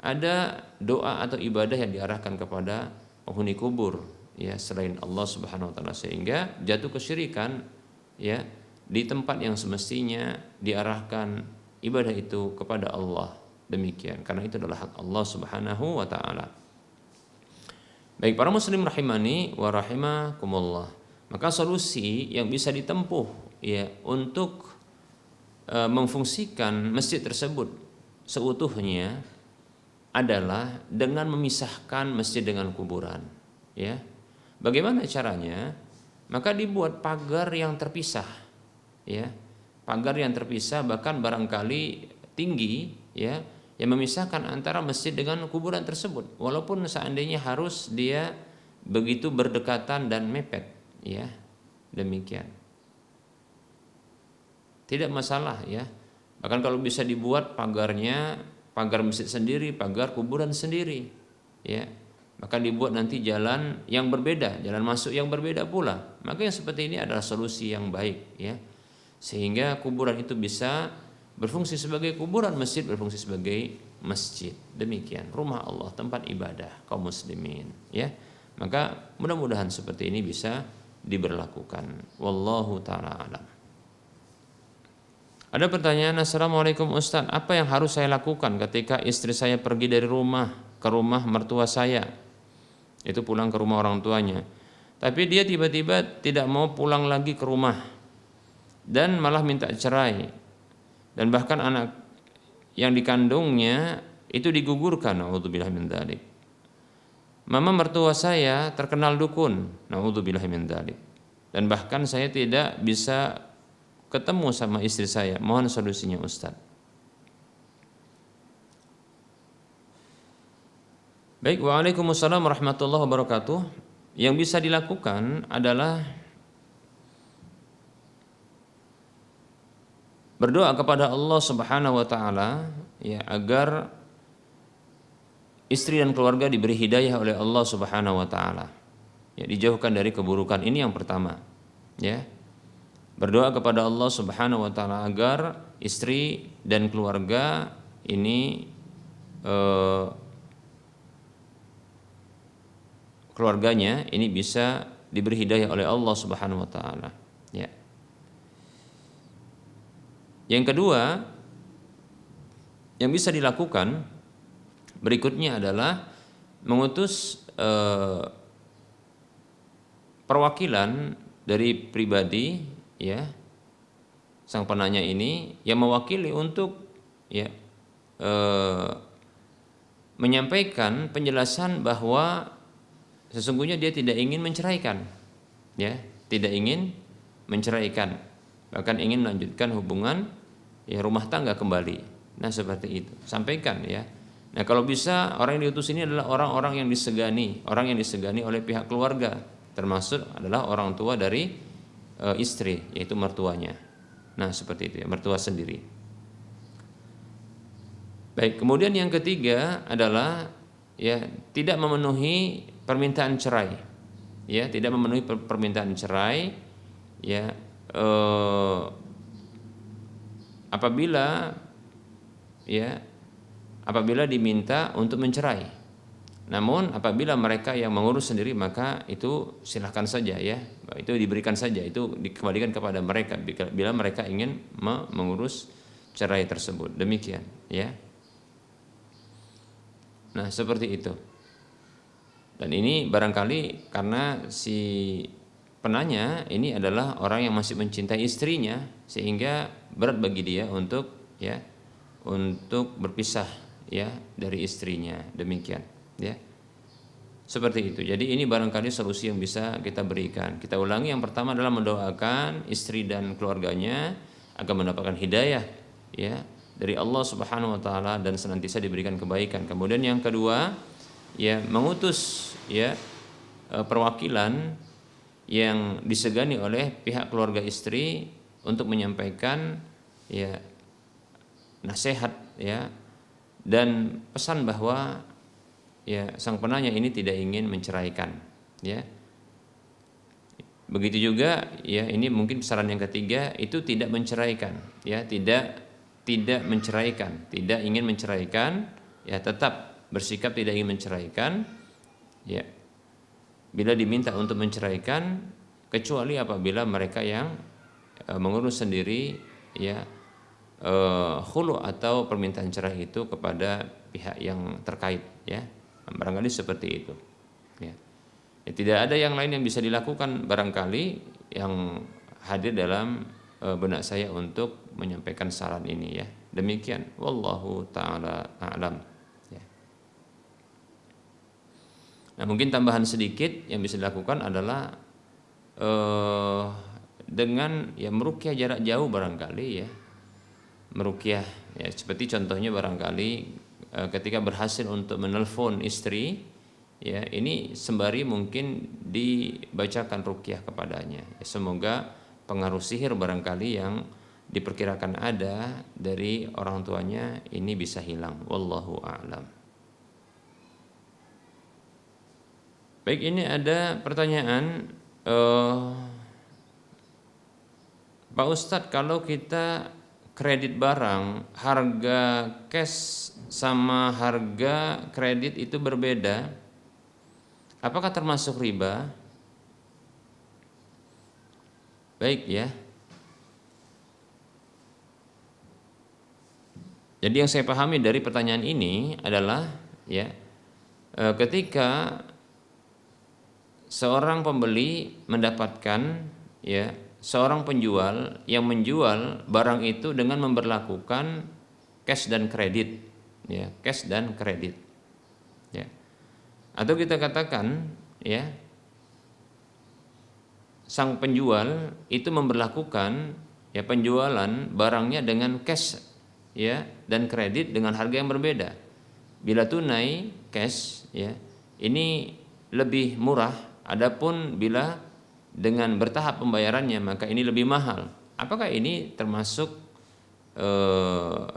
ada doa atau ibadah yang diarahkan kepada penghuni kubur ya selain Allah Subhanahu wa taala, sehingga jatuh kesyirikan ya di tempat yang semestinya diarahkan ibadah itu kepada Allah. Demikian, karena itu adalah hak Allah Subhanahu wa taala. Baik para muslim rahimani wa rahimakumullah. Maka solusi yang bisa ditempuh ya untuk memfungsikan masjid tersebut seutuhnya adalah dengan memisahkan masjid dengan kuburan ya. Bagaimana caranya? Maka dibuat pagar yang terpisah ya. Pagar yang terpisah bahkan barangkali tinggi ya, yang memisahkan antara masjid dengan kuburan tersebut, walaupun seandainya harus dia begitu berdekatan dan mepet ya. Demikian. Tidak masalah ya. Bahkan kalau bisa dibuat pagarnya, pagar masjid sendiri, pagar kuburan sendiri ya. Maka dibuat nanti jalan yang berbeda, jalan masuk yang berbeda pula. Maka yang seperti ini adalah solusi yang baik ya. Sehingga kuburan itu bisa berfungsi sebagai kuburan, masjid berfungsi sebagai masjid. Demikian, rumah Allah, tempat ibadah kaum muslimin ya. Maka mudah-mudahan seperti ini bisa diberlakukan. Wallahu taala alam. Ada pertanyaan, Assalamualaikum Ustaz, apa yang harus saya lakukan ketika istri saya pergi dari rumah ke rumah mertua saya? Itu pulang ke rumah orang tuanya. Tapi dia tiba-tiba tidak mau pulang lagi ke rumah dan malah minta cerai. Dan bahkan anak yang dikandungnya itu digugurkan, naudzubillah min dzalik. Mama mertua saya terkenal dukun, naudzubillah min dzalik. Dan bahkan saya tidak bisa ketemu sama istri saya. Mohon solusinya Ustaz. Baik, waalaikumsalam warahmatullahi wabarakatuh. Yang bisa dilakukan adalah berdoa kepada Allah Subhanahu wa taala ya agar istri dan keluarga diberi hidayah oleh Allah Subhanahu wa taala. Ya, dijauhkan dari keburukan. Ini yang pertama. Ya. Berdoa kepada Allah Subhanahu wa taala agar istri dan keluarga ini keluarganya ini bisa diberi hidayah oleh Allah Subhanahu wa taala. Ya. Yang kedua yang bisa dilakukan berikutnya adalah mengutus perwakilan dari pribadi ya sang penanya ini yang mewakili untuk ya menyampaikan penjelasan bahwa sesungguhnya dia tidak ingin menceraikan ya, tidak ingin menceraikan, bahkan ingin melanjutkan hubungan ya rumah tangga kembali. Nah, seperti itu. Sampaikan ya. Nah, kalau bisa orang yang diutus ini adalah orang-orang yang disegani, orang yang disegani oleh pihak keluarga, termasuk adalah orang tua dari istri, yaitu mertuanya. Nah, seperti itu ya, mertua sendiri. Baik, kemudian yang ketiga adalah ya tidak memenuhi permintaan cerai. Ya, tidak memenuhi permintaan cerai ya apabila diminta untuk mencerai. Namun apabila mereka yang mengurus sendiri maka itu silahkan saja ya, itu diberikan saja, itu dikembalikan kepada mereka bila mereka ingin mengurus cerai tersebut. Demikian ya. Nah, seperti itu. Dan ini barangkali karena si penanya ini adalah orang yang masih mencintai istrinya sehingga berat bagi dia untuk berpisah ya dari istrinya. Demikian ya. Seperti itu. Jadi ini barangkali solusi yang bisa kita berikan. Kita ulangi, yang pertama adalah mendoakan istri dan keluarganya agar mendapatkan hidayah ya dari Allah Subhanahu wa taala dan senantiasa diberikan kebaikan. Kemudian yang kedua ya mengutus ya perwakilan yang disegani oleh pihak keluarga istri untuk menyampaikan ya nasihat ya dan pesan bahwa ya sang penanya ini tidak ingin menceraikan ya. Begitu juga ya, ini mungkin saran yang ketiga itu tidak menceraikan ya, tidak menceraikan, tidak ingin menceraikan ya, tetap bersikap tidak ingin menceraikan ya. Bila diminta untuk menceraikan, kecuali apabila mereka yang mengurus sendiri ya khulu atau permintaan cerai itu kepada pihak yang terkait ya. Barangkali seperti itu ya. Ya, tidak ada yang lain yang bisa dilakukan barangkali yang hadir dalam benak saya untuk menyampaikan saran ini ya. Demikian, wallahu taala a'lam ya. Nah, mungkin tambahan sedikit yang bisa dilakukan adalah dengan ya meruqyah jarak jauh barangkali ya. Meruqyah ya, seperti contohnya barangkali ketika berhasil untuk menelpon istri ya, ini sembari mungkin dibacakan ruqyah kepadanya ya, semoga pengaruh sihir barangkali yang diperkirakan ada dari orang tuanya ini bisa hilang. Wallahu a'lam. Baik, ini ada pertanyaan, Pak Ustadz, kalau kita kredit barang, harga cash sama harga kredit itu berbeda, apakah termasuk riba? Baik ya. Jadi yang saya pahami dari pertanyaan ini adalah ya, ketika seorang pembeli mendapatkan ya seorang penjual yang menjual barang itu dengan memberlakukan cash dan kredit ya, cash dan kredit ya. Atau kita katakan ya sang penjual itu memberlakukan ya penjualan barangnya dengan cash ya dan kredit dengan harga yang berbeda. Bila tunai cash ya, ini lebih murah. Adapun bila dengan bertahap pembayarannya maka ini lebih mahal. Apakah ini termasuk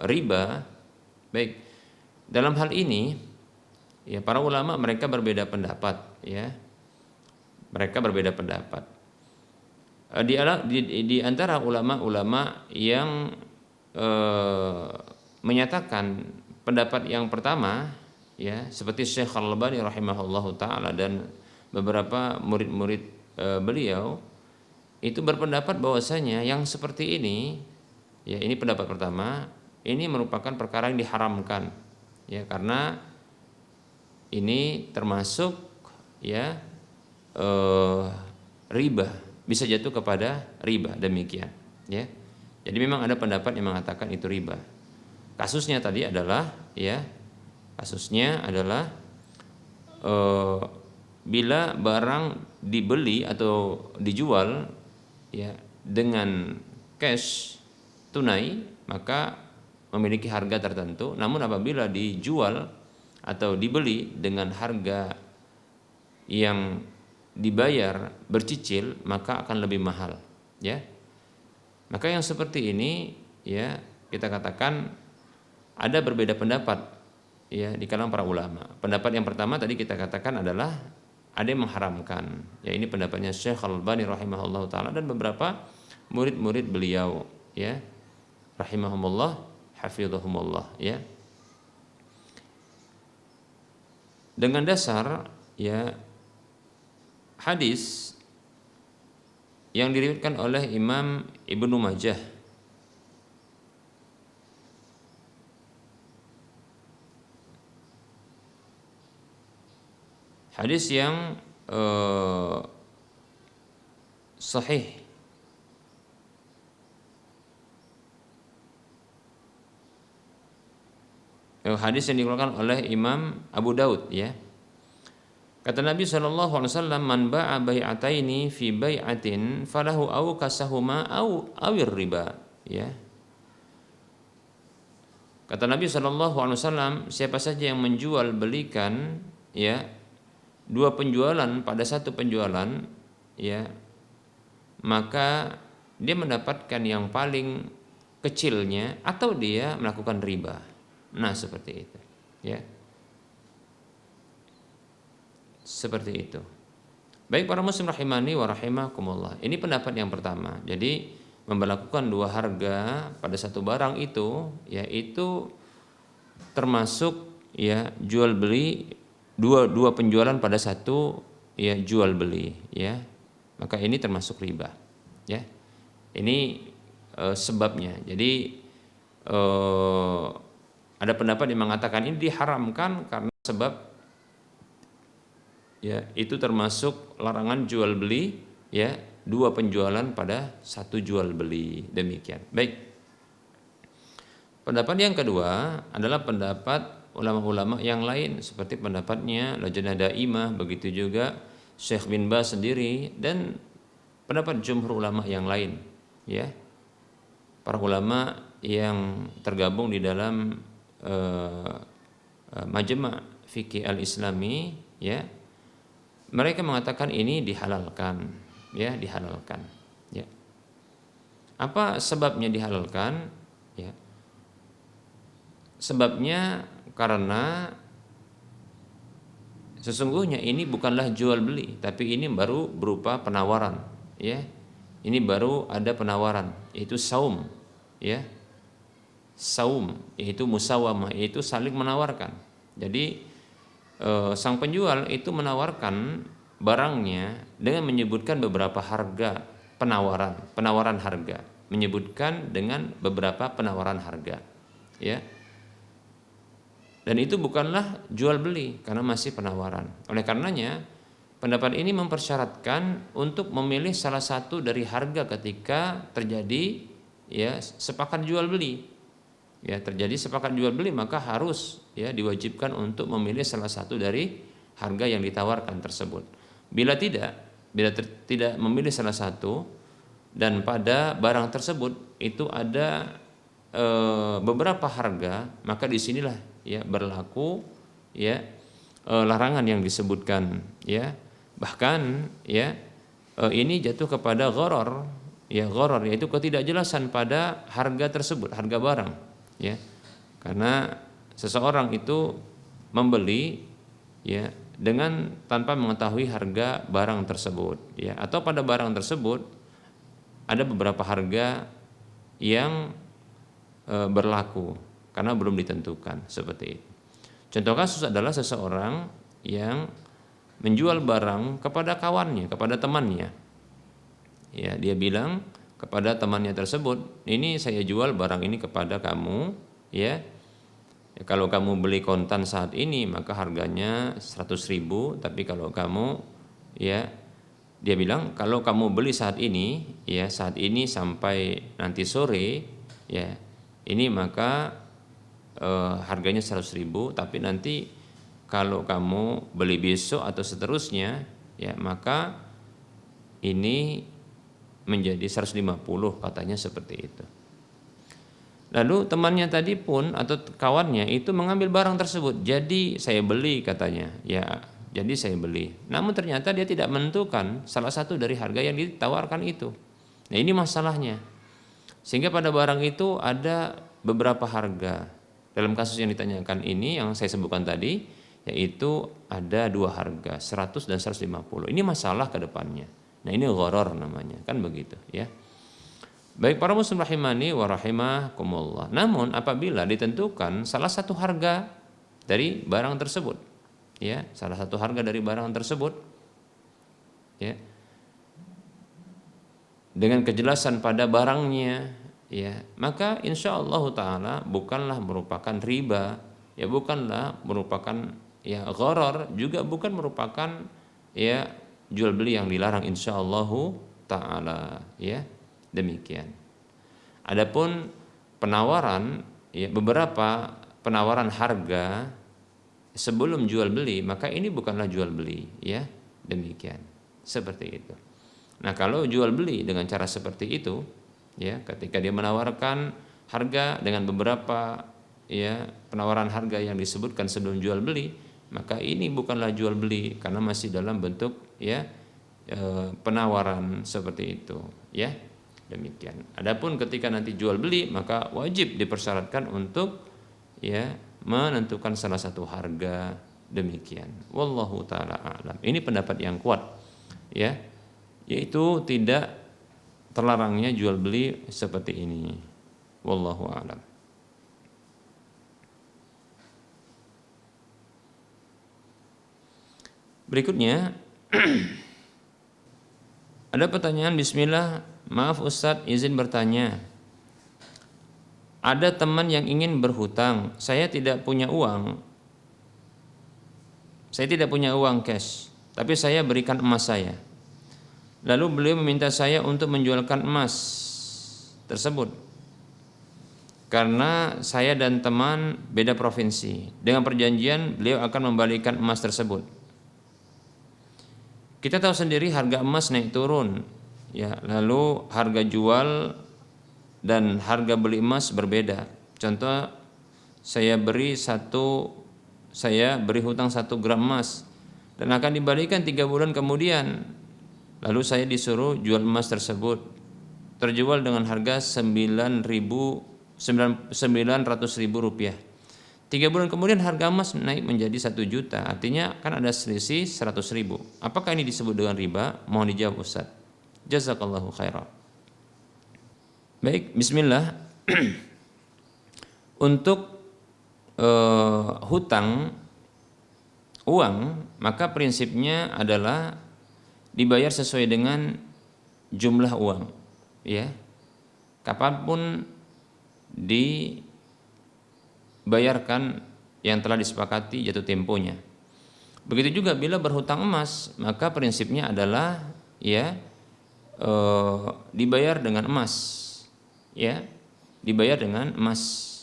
riba? Baik, dalam hal ini ya para ulama mereka berbeda pendapat, ya. Mereka berbeda pendapat. Di antara ulama-ulama yang menyatakan pendapat yang pertama, ya, seperti Syekh Al-Albani rahimahullahu taala dan beberapa murid-murid beliau itu berpendapat bahwasanya yang seperti ini, ya, ini pendapat pertama, ini merupakan perkara yang diharamkan, ya, karena ini termasuk, ya, riba, bisa jatuh kepada riba, demikian, ya. Jadi memang ada pendapat yang mengatakan itu riba. Kasusnya tadi adalah, ya, kasusnya adalah bila barang dibeli atau dijual, ya, dengan cash tunai maka memiliki harga tertentu. Namun apabila dijual atau dibeli dengan harga yang dibayar bercicil maka akan lebih mahal, ya. Maka yang seperti ini, ya, kita katakan ada berbeda pendapat, ya, di kalangan para ulama. Pendapat yang pertama tadi kita katakan adalah ada yang mengharamkan, ya, ini pendapatnya Syekh Al-Albani rahimahullah taala dan beberapa murid-murid beliau, ya, rahimahumullah hafizahumullah, ya. Dengan dasar, ya, hadis yang diriwayatkan oleh Imam Ibnu Majah hadis yang sahih hadis yang dikeluarkan oleh Imam Abu Daud, ya. Kata Nabi SAW, man ba'a bai'ataini fi bai'atin falahu aw kasahuma awir riba, ya. Kata Nabi SAW, siapa saja yang menjual belikan, ya, dua penjualan pada satu penjualan, ya, maka dia mendapatkan yang paling kecilnya atau dia melakukan riba. Nah, seperti itu, ya. Seperti itu. Baik para muslim rahimani wa rahimakumullah. Ini pendapat yang pertama. Jadi memberlakukan dua harga pada satu barang itu, yaitu termasuk, ya, jual beli dua penjualan pada satu, ya, jual beli, ya. Maka ini termasuk riba, ya. Ini sebabnya. Jadi ada pendapat yang mengatakan ini diharamkan karena sebab, ya, itu termasuk larangan jual beli, ya, dua penjualan pada satu jual beli, demikian. Baik. Pendapat yang kedua adalah pendapat ulama-ulama yang lain seperti pendapatnya Lajnah Daimah, begitu juga Syekh bin Baz sendiri dan pendapat jumhur ulama yang lain, ya. Para ulama yang tergabung di dalam Majma' Fiqih Al-Islami, ya, mereka mengatakan ini dihalalkan, ya, dihalalkan, ya. Apa sebabnya dihalalkan? Ya, sebabnya karena sesungguhnya ini bukanlah jual beli, tapi ini baru berupa penawaran, ya. Ini baru ada penawaran, yaitu saum, ya. Saum, yaitu musawamah, yaitu saling menawarkan. Jadi sang penjual itu menawarkan barangnya dengan menyebutkan beberapa harga penawaran harga, menyebutkan dengan beberapa penawaran harga, ya. Dan itu bukanlah jual beli karena masih penawaran. Oleh karenanya pendapat ini mempersyaratkan untuk memilih salah satu dari harga ketika terjadi, ya, sepakat jual beli. Ya, terjadi sepakat jual beli maka harus, ya, diwajibkan untuk memilih salah satu dari harga yang ditawarkan tersebut. Bila tidak memilih salah satu dan pada barang tersebut itu ada beberapa harga, maka disinilah, ya, berlaku, ya, larangan yang disebutkan, ya. Bahkan ya ini jatuh kepada gharar, ya gharar yaitu ketidakjelasan pada harga tersebut, harga barang, ya. Karena seseorang itu membeli ya dengan tanpa mengetahui harga barang tersebut, ya, atau pada barang tersebut ada beberapa harga yang berlaku karena belum ditentukan, seperti itu. Contoh kasus adalah seseorang yang menjual barang kepada kawannya, kepada temannya. Ya, dia bilang kepada temannya tersebut, ini saya jual barang ini kepada kamu, ya. Ya, kalau kamu beli kontan saat ini maka harganya 100.000, tapi kalau kamu, ya, dia bilang kalau kamu beli saat ini, ya, saat ini sampai nanti sore, ya, ini maka harganya 100.000, tapi nanti kalau kamu beli besok atau seterusnya, ya, maka ini menjadi 150, katanya seperti itu. Lalu temannya tadi pun atau kawannya itu mengambil barang tersebut. Jadi saya beli, katanya. Ya, jadi saya beli. Namun ternyata dia tidak menentukan salah satu dari harga yang ditawarkan itu. Nah, ini masalahnya. Sehingga pada barang itu ada beberapa harga. Dalam kasus yang ditanyakan ini yang saya sebutkan tadi, yaitu ada dua harga, 100 dan 150. Ini masalah ke depannya. Nah, ini gharar namanya, kan begitu, ya. Baik para muslim rahimani wa rahimakumullah. Namun apabila ditentukan salah satu harga dari barang tersebut, ya, salah satu harga dari barang tersebut, ya, dengan kejelasan pada barangnya, ya, maka insyaallah taala bukanlah merupakan riba, ya, bukanlah merupakan ya gharar, juga bukan merupakan ya jual beli yang dilarang insyaallah taala, ya. Demikian. Adapun penawaran, ya, beberapa penawaran harga sebelum jual beli, maka ini bukanlah jual beli, ya. Demikian. Seperti itu. Nah, kalau jual beli dengan cara seperti itu, ya, ketika dia menawarkan harga dengan beberapa ya penawaran harga yang disebutkan sebelum jual beli, maka ini bukanlah jual beli karena masih dalam bentuk ya penawaran seperti itu, ya. Demikian. Adapun ketika nanti jual beli, maka wajib dipersyaratkan untuk ya menentukan salah satu harga, demikian. Wallahu taala a'lam. Ini pendapat yang kuat, ya, yaitu tidak terlarangnya jual beli seperti ini. Wallahu a'lam. Berikutnya ada pertanyaan. Bismillah, maaf Ustadz, izin bertanya. Ada teman yang ingin berhutang, saya tidak punya uang cash, tapi saya berikan emas saya. Lalu beliau meminta saya untuk menjualkan emas tersebut karena saya dan teman beda provinsi. Dengan perjanjian beliau akan membalikan emas tersebut. Kita tahu sendiri harga emas naik turun, ya. Lalu harga jual dan harga beli emas berbeda. Contoh, saya beri hutang 1 gram emas dan akan dibalikan 3 bulan kemudian. Lalu saya disuruh jual emas tersebut, terjual dengan harga 900.000 rupiah. 3 bulan kemudian harga emas naik menjadi 1 juta, artinya kan ada selisih 100.000. Apakah ini disebut dengan riba? Mohon dijawab Ustaz. Jazakallahu khairan. Baik, bismillah. Untuk hutang uang, maka prinsipnya adalah dibayar sesuai dengan jumlah uang, ya. Kapanpun dibayarkan yang telah disepakati jatuh temponya. Begitu juga bila berhutang emas, maka prinsipnya adalah ya dibayar dengan emas, ya, dibayar dengan emas.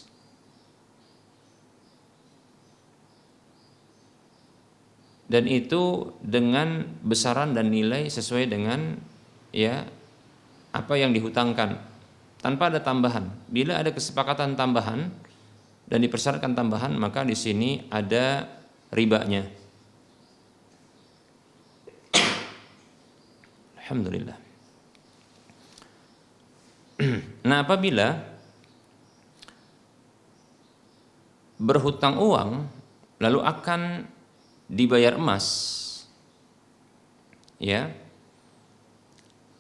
Dan itu dengan besaran dan nilai sesuai dengan ya apa yang dihutangkan, tanpa ada tambahan. Bila ada kesepakatan tambahan dan dipersyaratkan tambahan, maka di sini ada ribanya, Alhamdulillah. Nah, apabila berhutang uang lalu akan dibayar emas, ya.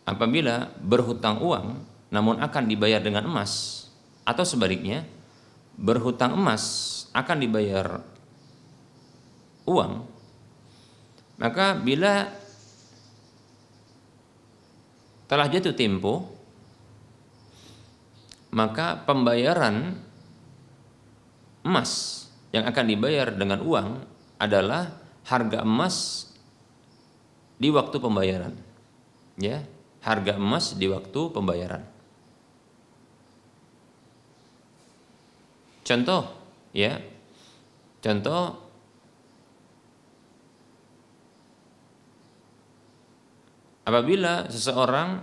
Apabila berhutang uang namun akan dibayar dengan emas, atau sebaliknya berhutang emas akan dibayar uang, maka bila telah jatuh tempo, maka pembayaran emas yang akan dibayar dengan uang adalah harga emas di waktu pembayaran, ya, harga emas di waktu pembayaran. Contoh, ya, contoh apabila seseorang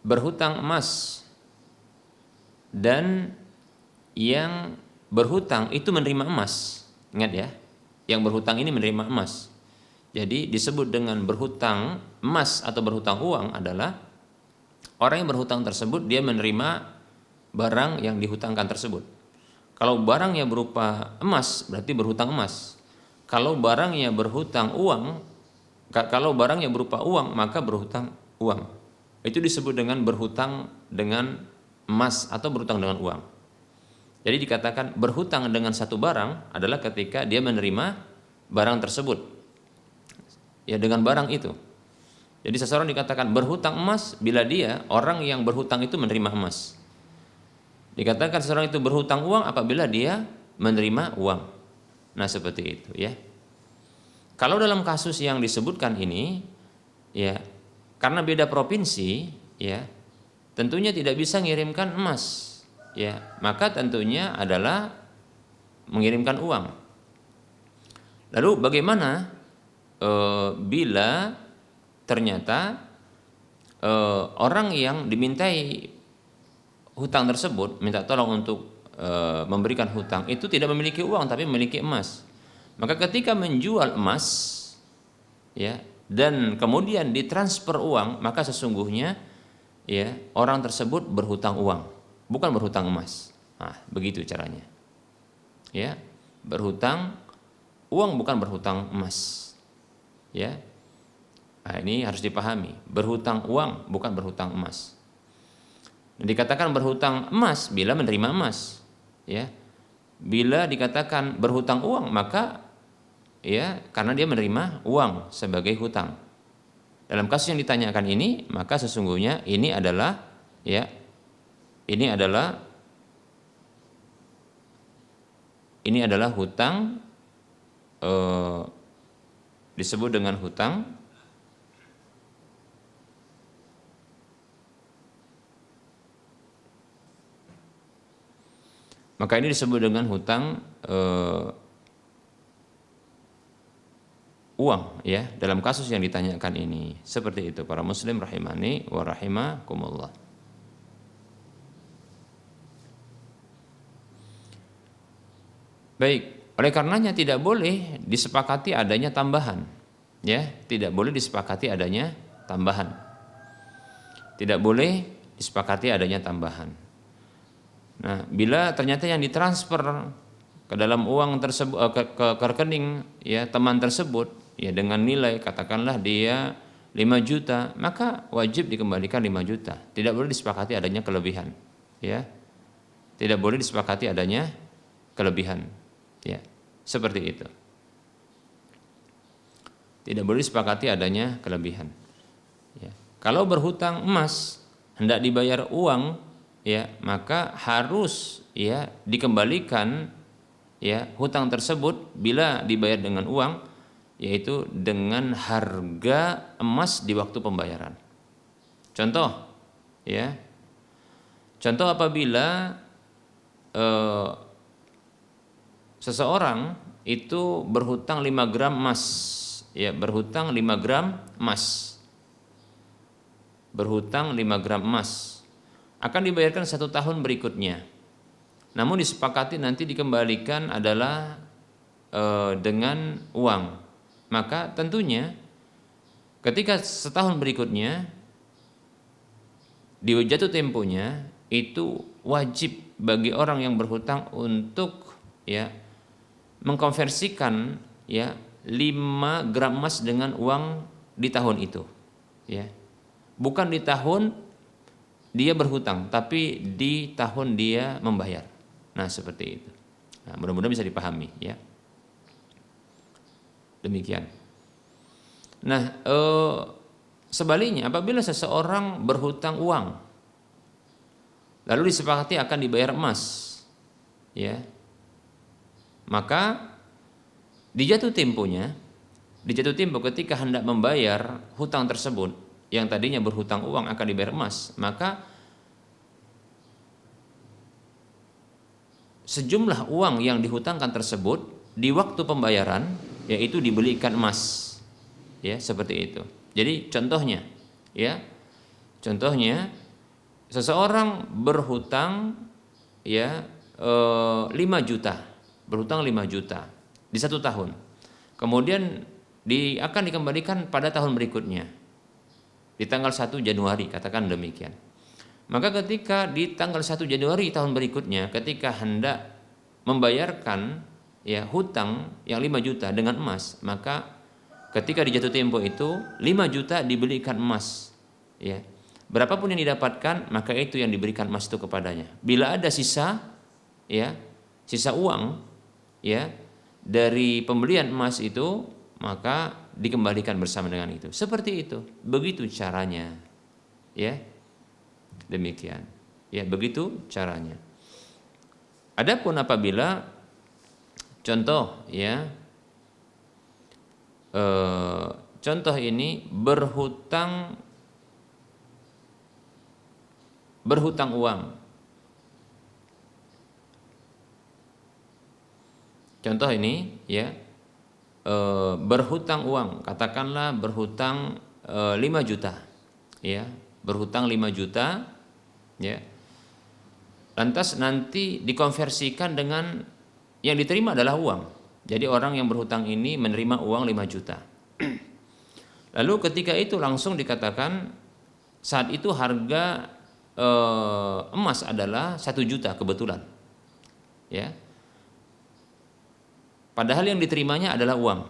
berhutang emas dan yang berhutang itu menerima emas. Ingat ya, yang berhutang ini menerima emas. Jadi disebut dengan berhutang emas atau berhutang uang adalah orang yang berhutang tersebut dia menerima barang yang dihutangkan tersebut. Kalau barangnya berupa emas berarti berhutang emas. Kalau barangnya berhutang uang, kalau barangnya berupa uang maka berhutang uang. Itu disebut dengan berhutang dengan emas atau berhutang dengan uang. Jadi dikatakan berhutang dengan satu barang adalah ketika dia menerima barang tersebut, ya, dengan barang itu. Jadi seseorang dikatakan berhutang emas bila dia orang yang berhutang itu menerima emas. Dikatakan seseorang itu berhutang uang apabila dia menerima uang. Nah, seperti itu, ya. Kalau dalam kasus yang disebutkan ini, ya, karena beda provinsi, ya, tentunya tidak bisa mengirimkan emas, ya, maka tentunya adalah mengirimkan uang. Lalu bagaimana bila ternyata orang yang dimintai hutang tersebut minta tolong untuk memberikan hutang itu tidak memiliki uang tapi memiliki emas? Maka ketika menjual emas, ya, dan kemudian ditransfer uang, maka sesungguhnya, ya, orang tersebut berhutang uang, bukan berhutang emas. Nah, begitu caranya. Ya, berhutang uang bukan berhutang emas. Ya. Nah, ini harus dipahami. Berhutang uang bukan berhutang emas. Dikatakan berhutang emas bila menerima emas. Ya. Bila dikatakan berhutang uang maka, ya, karena dia menerima uang sebagai hutang. Dalam kasus yang ditanyakan ini, maka sesungguhnya ini adalah, ya, ini adalah hutang, disebut dengan hutang maka ini disebut dengan hutang uang, ya, dalam kasus yang ditanyakan ini. Seperti itu para muslim rahimani wa rahimakumullah. Baik, oleh karenanya tidak boleh disepakati adanya tambahan, ya, tidak boleh disepakati adanya tambahan. Tidak boleh disepakati adanya tambahan. Nah, bila ternyata yang ditransfer ke dalam uang tersebut ke rekening, ya, teman tersebut, ya, dengan nilai katakanlah dia 5 juta, maka wajib dikembalikan 5 juta. Tidak boleh disepakati adanya kelebihan, ya. Tidak boleh disepakati adanya kelebihan, ya. Seperti itu. Tidak boleh disepakati adanya kelebihan, ya. Kalau berhutang emas hendak dibayar uang, ya, maka harus, ya, dikembalikan, ya, hutang tersebut bila dibayar dengan uang, yaitu dengan harga emas di waktu pembayaran. Contoh, ya, contoh apabila seseorang itu berhutang 5 gram emas, ya, berhutang 5 gram emas, berhutang 5 gram emas, akan dibayarkan 1 tahun berikutnya. Namun disepakati nanti dikembalikan adalah dengan uang. Maka tentunya Ketika setahun berikutnya di jatuh temponya itu wajib bagi orang yang berhutang untuk ya mengkonversikan ya 5 gram emas dengan uang di tahun itu ya. Bukan di tahun dia berhutang tapi di tahun dia membayar. Nah, seperti itu. Nah, mudah-mudahan bisa dipahami ya. Demikian. Nah, sebaliknya apabila seseorang berhutang uang lalu disepakati akan dibayar emas ya, maka di jatuh tempo ketika hendak membayar hutang tersebut yang tadinya berhutang uang akan dibayar emas, maka sejumlah uang yang dihutangkan tersebut di waktu pembayaran yaitu dibelikan emas ya, seperti itu. Jadi contohnya seseorang berhutang ya 5 juta, berhutang 5 juta di 1 tahun. Kemudian akan dikembalikan pada tahun berikutnya di tanggal 1 Januari, katakan demikian. Maka ketika di tanggal 1 Januari tahun berikutnya ketika hendak membayarkan ya hutang yang 5 juta dengan emas, maka ketika di jatuh tempo itu 5 juta dibelikan emas ya. Berapapun yang didapatkan maka itu yang diberikan emas itu kepadanya. Bila ada sisa uang ya dari pembelian emas itu, maka dikembalikan bersama dengan itu. Seperti itu. Begitu caranya. Ya. Demikian. Ya, begitu caranya. Adapun apabila contoh ya contoh ini berhutang uang. Contoh ini ya berhutang uang, katakanlah berhutang 5 juta ya, berhutang 5 juta ya. Lantas nanti dikonversikan dengan yang diterima adalah uang. Jadi orang yang berhutang ini menerima uang 5 juta. Lalu ketika itu langsung dikatakan saat itu harga emas adalah 1 juta kebetulan. Ya. Padahal yang diterimanya adalah uang.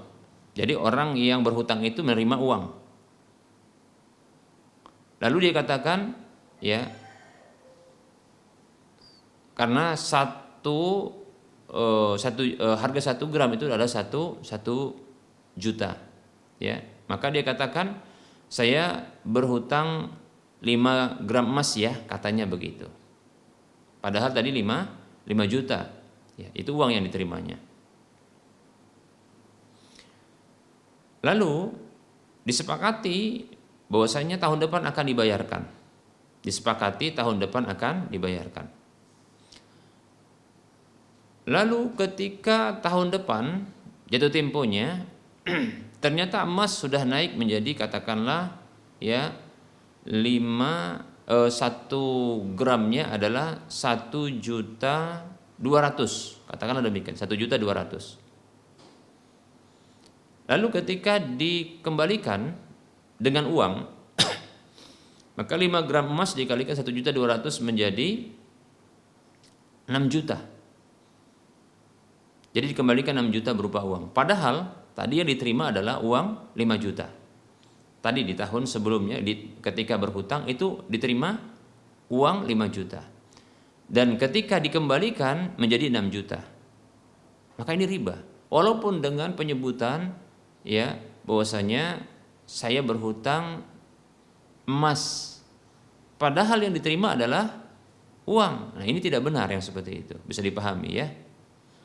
Jadi orang yang berhutang itu menerima uang. Lalu dia katakan ya karena harga 1 gram itu adalah 1 juta ya, maka dia katakan saya berhutang 5 gram emas ya, katanya begitu. Padahal tadi 5 juta ya, itu uang yang diterimanya. Lalu disepakati bahwasanya tahun depan akan dibayarkan. Disepakati tahun depan akan dibayarkan. Lalu ketika tahun depan jatuh temponya ternyata emas sudah naik menjadi katakanlah ya 1 gramnya adalah 1.200.000, katakanlah demikian, 1.200.000. Lalu ketika dikembalikan dengan uang maka 5 gram emas dikalikan 1.200.000 menjadi 6 juta. Jadi dikembalikan 6 juta berupa uang. Padahal tadi yang diterima adalah uang 5 juta. Tadi di tahun sebelumnya ketika berhutang itu diterima uang 5 juta. Dan ketika dikembalikan menjadi 6 juta. Maka ini riba. Walaupun dengan penyebutan ya bahwasanya saya berhutang emas. Padahal yang diterima adalah uang. Nah, ini tidak benar yang seperti itu. Bisa dipahami ya.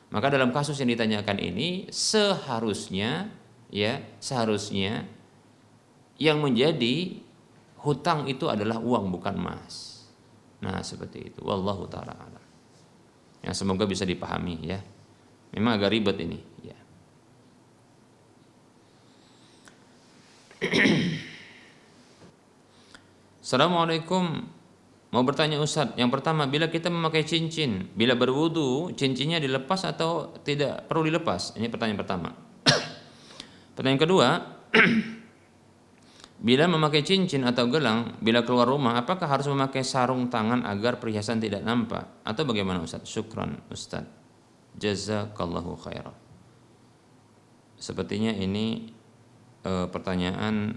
Maka dalam kasus yang ditanyakan ini seharusnya yang menjadi hutang itu adalah uang bukan emas. Nah, seperti itu. Wallahu taala alam. Ya, semoga bisa dipahami ya. Memang agak ribet ini ya. Assalamualaikum. Mau bertanya Ustadz, yang pertama, bila kita memakai cincin, bila berwudu, cincinnya dilepas atau tidak perlu dilepas? Ini pertanyaan pertama. Pertanyaan kedua, Bila memakai cincin atau gelang, bila keluar rumah, apakah harus memakai sarung tangan agar perhiasan tidak nampak? Atau bagaimana Ustaz? Syukran Ustaz. Jazakallahu khairan. Sepertinya ini pertanyaan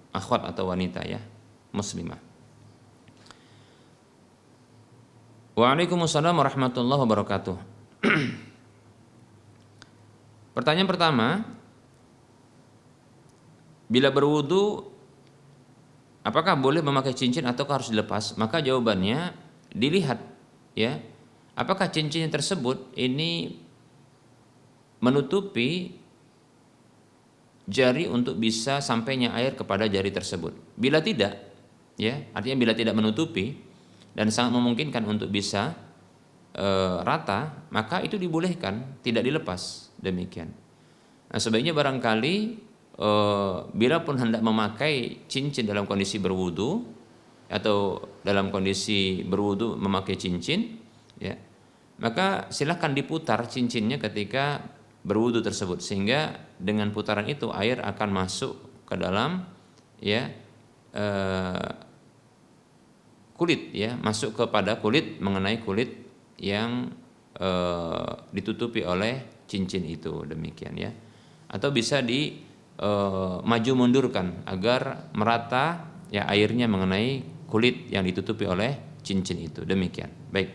akhwat atau wanita ya, muslimah. Waalaikumsalam warahmatullahi wabarakatuh. Pertanyaan pertama, bila berwudu, apakah boleh memakai cincin atau harus dilepas? Maka jawabannya dilihat ya, apakah cincin tersebut ini menutupi jari untuk bisa sampainya air kepada jari tersebut. Bila tidak, ya artinya bila tidak menutupi dan sangat memungkinkan untuk bisa rata, maka itu dibolehkan, tidak dilepas, demikian. Nah, sebaiknya barangkali bila pun hendak memakai cincin dalam kondisi berwudu atau dalam kondisi berwudu memakai cincin, ya, maka silahkan diputar cincinnya ketika berwudu tersebut, sehingga dengan putaran itu air akan masuk ke dalam ya kulit, ya, masuk kepada kulit, mengenai kulit yang ditutupi oleh cincin itu, demikian ya. Atau bisa maju mundurkan agar merata ya airnya mengenai kulit yang ditutupi oleh cincin itu, demikian. Baik.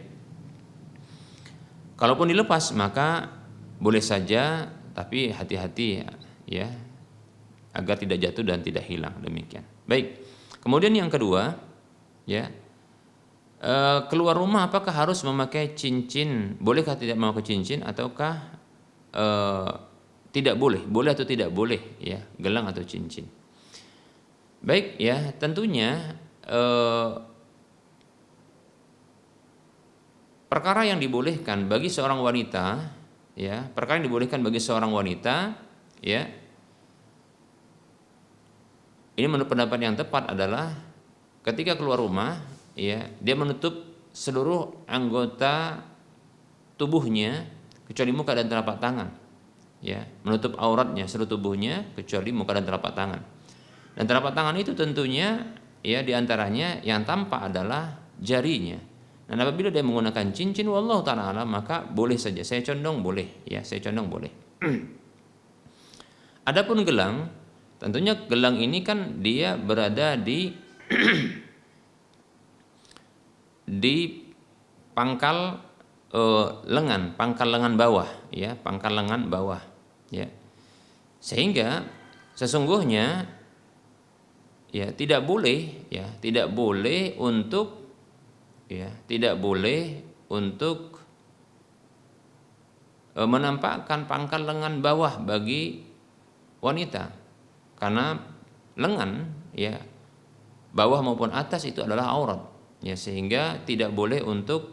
Kalaupun dilepas maka boleh saja, tapi hati-hati ya agar tidak jatuh dan tidak hilang, demikian. Baik. Kemudian yang kedua ya, keluar rumah apakah harus memakai cincin? Bolehkah tidak memakai cincin ataukah tidak boleh? Boleh atau tidak boleh ya, gelang atau cincin. Baik ya, tentunya perkara yang dibolehkan bagi seorang wanita ya, perkara yang dibolehkan bagi seorang wanita ya, ini menurut pendapat yang tepat adalah ketika keluar rumah ya, dia menutup seluruh anggota tubuhnya kecuali muka dan telapak tangan. Ya, menutup auratnya seluruh tubuhnya kecuali muka dan telapak tangan. Dan telapak tangan itu tentunya ya diantaranya yang tampak adalah jarinya. Dan apabila dia menggunakan cincin, wallahu ta'ala alam, maka boleh saja. Saya condong boleh, ya, saya condong boleh. Adapun gelang, tentunya gelang ini kan dia berada di di pangkal lengan, pangkal lengan bawah, ya, pangkal lengan bawah. Ya, sehingga sesungguhnya ya tidak boleh untuk menampakkan pangkal lengan bawah bagi wanita, karena lengan ya bawah maupun atas itu adalah aurat ya, sehingga tidak boleh untuk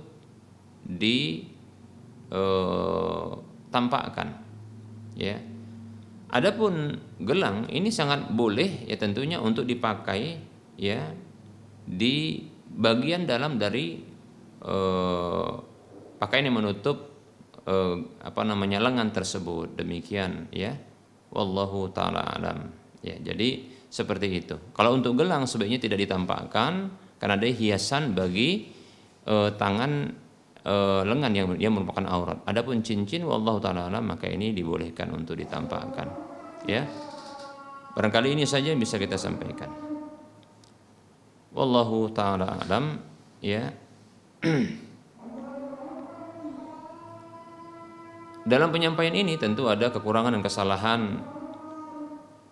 ditampakkan. Ya. Adapun gelang ini sangat boleh ya tentunya untuk dipakai ya di bagian dalam dari pakaian yang menutup lengan tersebut, demikian ya. Wallahu taala alam. Ya, jadi seperti itu. Kalau untuk gelang sebaiknya tidak ditampakkan karena ada hiasan bagi tangan lengan yang merupakan aurat. Adapun cincin wallahu taala alam, maka ini dibolehkan untuk ditampakkan. Ya. Barangkali ini saja yang bisa kita sampaikan. Wallahu taala alam, ya. Dalam penyampaian ini tentu ada kekurangan dan kesalahan.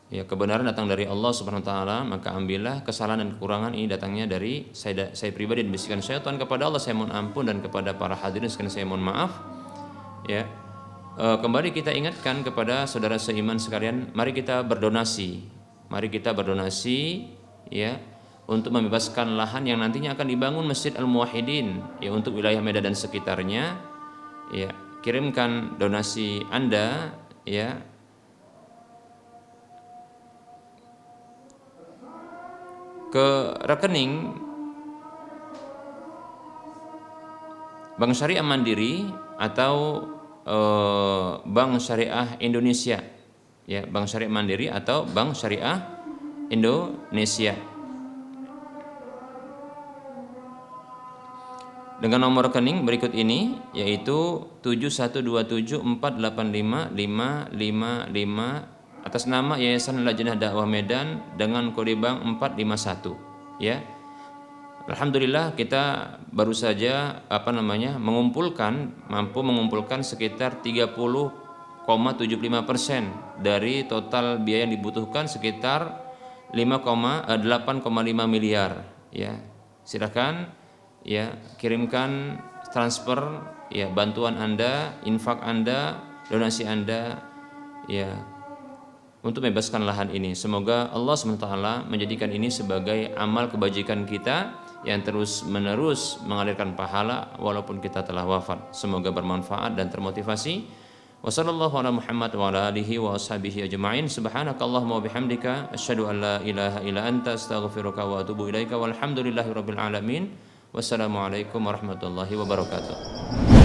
Ya, kebenaran datang dari Allah Subhanahu wa taala, maka ambillah kesalahan dan kekurangan ini datangnya dari saya pribadi dan bisikan syaitan kepada Allah. Saya mohon ampun, dan kepada para hadirin sekalian saya mohon maaf. Ya. Kembali kita ingatkan kepada saudara seiman sekalian, mari kita berdonasi. Mari kita berdonasi ya untuk membebaskan lahan yang nantinya akan dibangun Masjid Al-Muwahhidin ya untuk wilayah Medan dan sekitarnya. Ya, kirimkan donasi Anda ya ke rekening Bank Syariah Mandiri atau Bank Syariah Indonesia, ya, Bank Syariah Mandiri atau Bank Syariah Indonesia. Dengan nomor rekening berikut ini yaitu 7127485555 atas nama Yayasan Lajnah Dakwah Medan dengan kode bank 451 ya. Alhamdulillah kita baru saja mampu mengumpulkan sekitar 30,75% dari total biaya yang dibutuhkan sekitar 8,5 miliar ya. Silakan ya kirimkan transfer ya bantuan Anda, infak Anda, donasi Anda ya untuk membebaskan lahan ini. Semoga Allah SWT menjadikan ini sebagai amal kebajikan kita yang terus menerus mengalirkan pahala walaupun kita telah wafat. Semoga bermanfaat dan termotivasi. Wassallallahu ala Muhammad wa ala alihi wa ashabihi ajma'in. Subhanakallahumma wa bihamdika asyhadu an la ilaha illa anta astaghfiruka wa atubu ilaika walhamdulillahi rabbil alamin. Wassalamualaikum warahmatullahi wabarakatuh.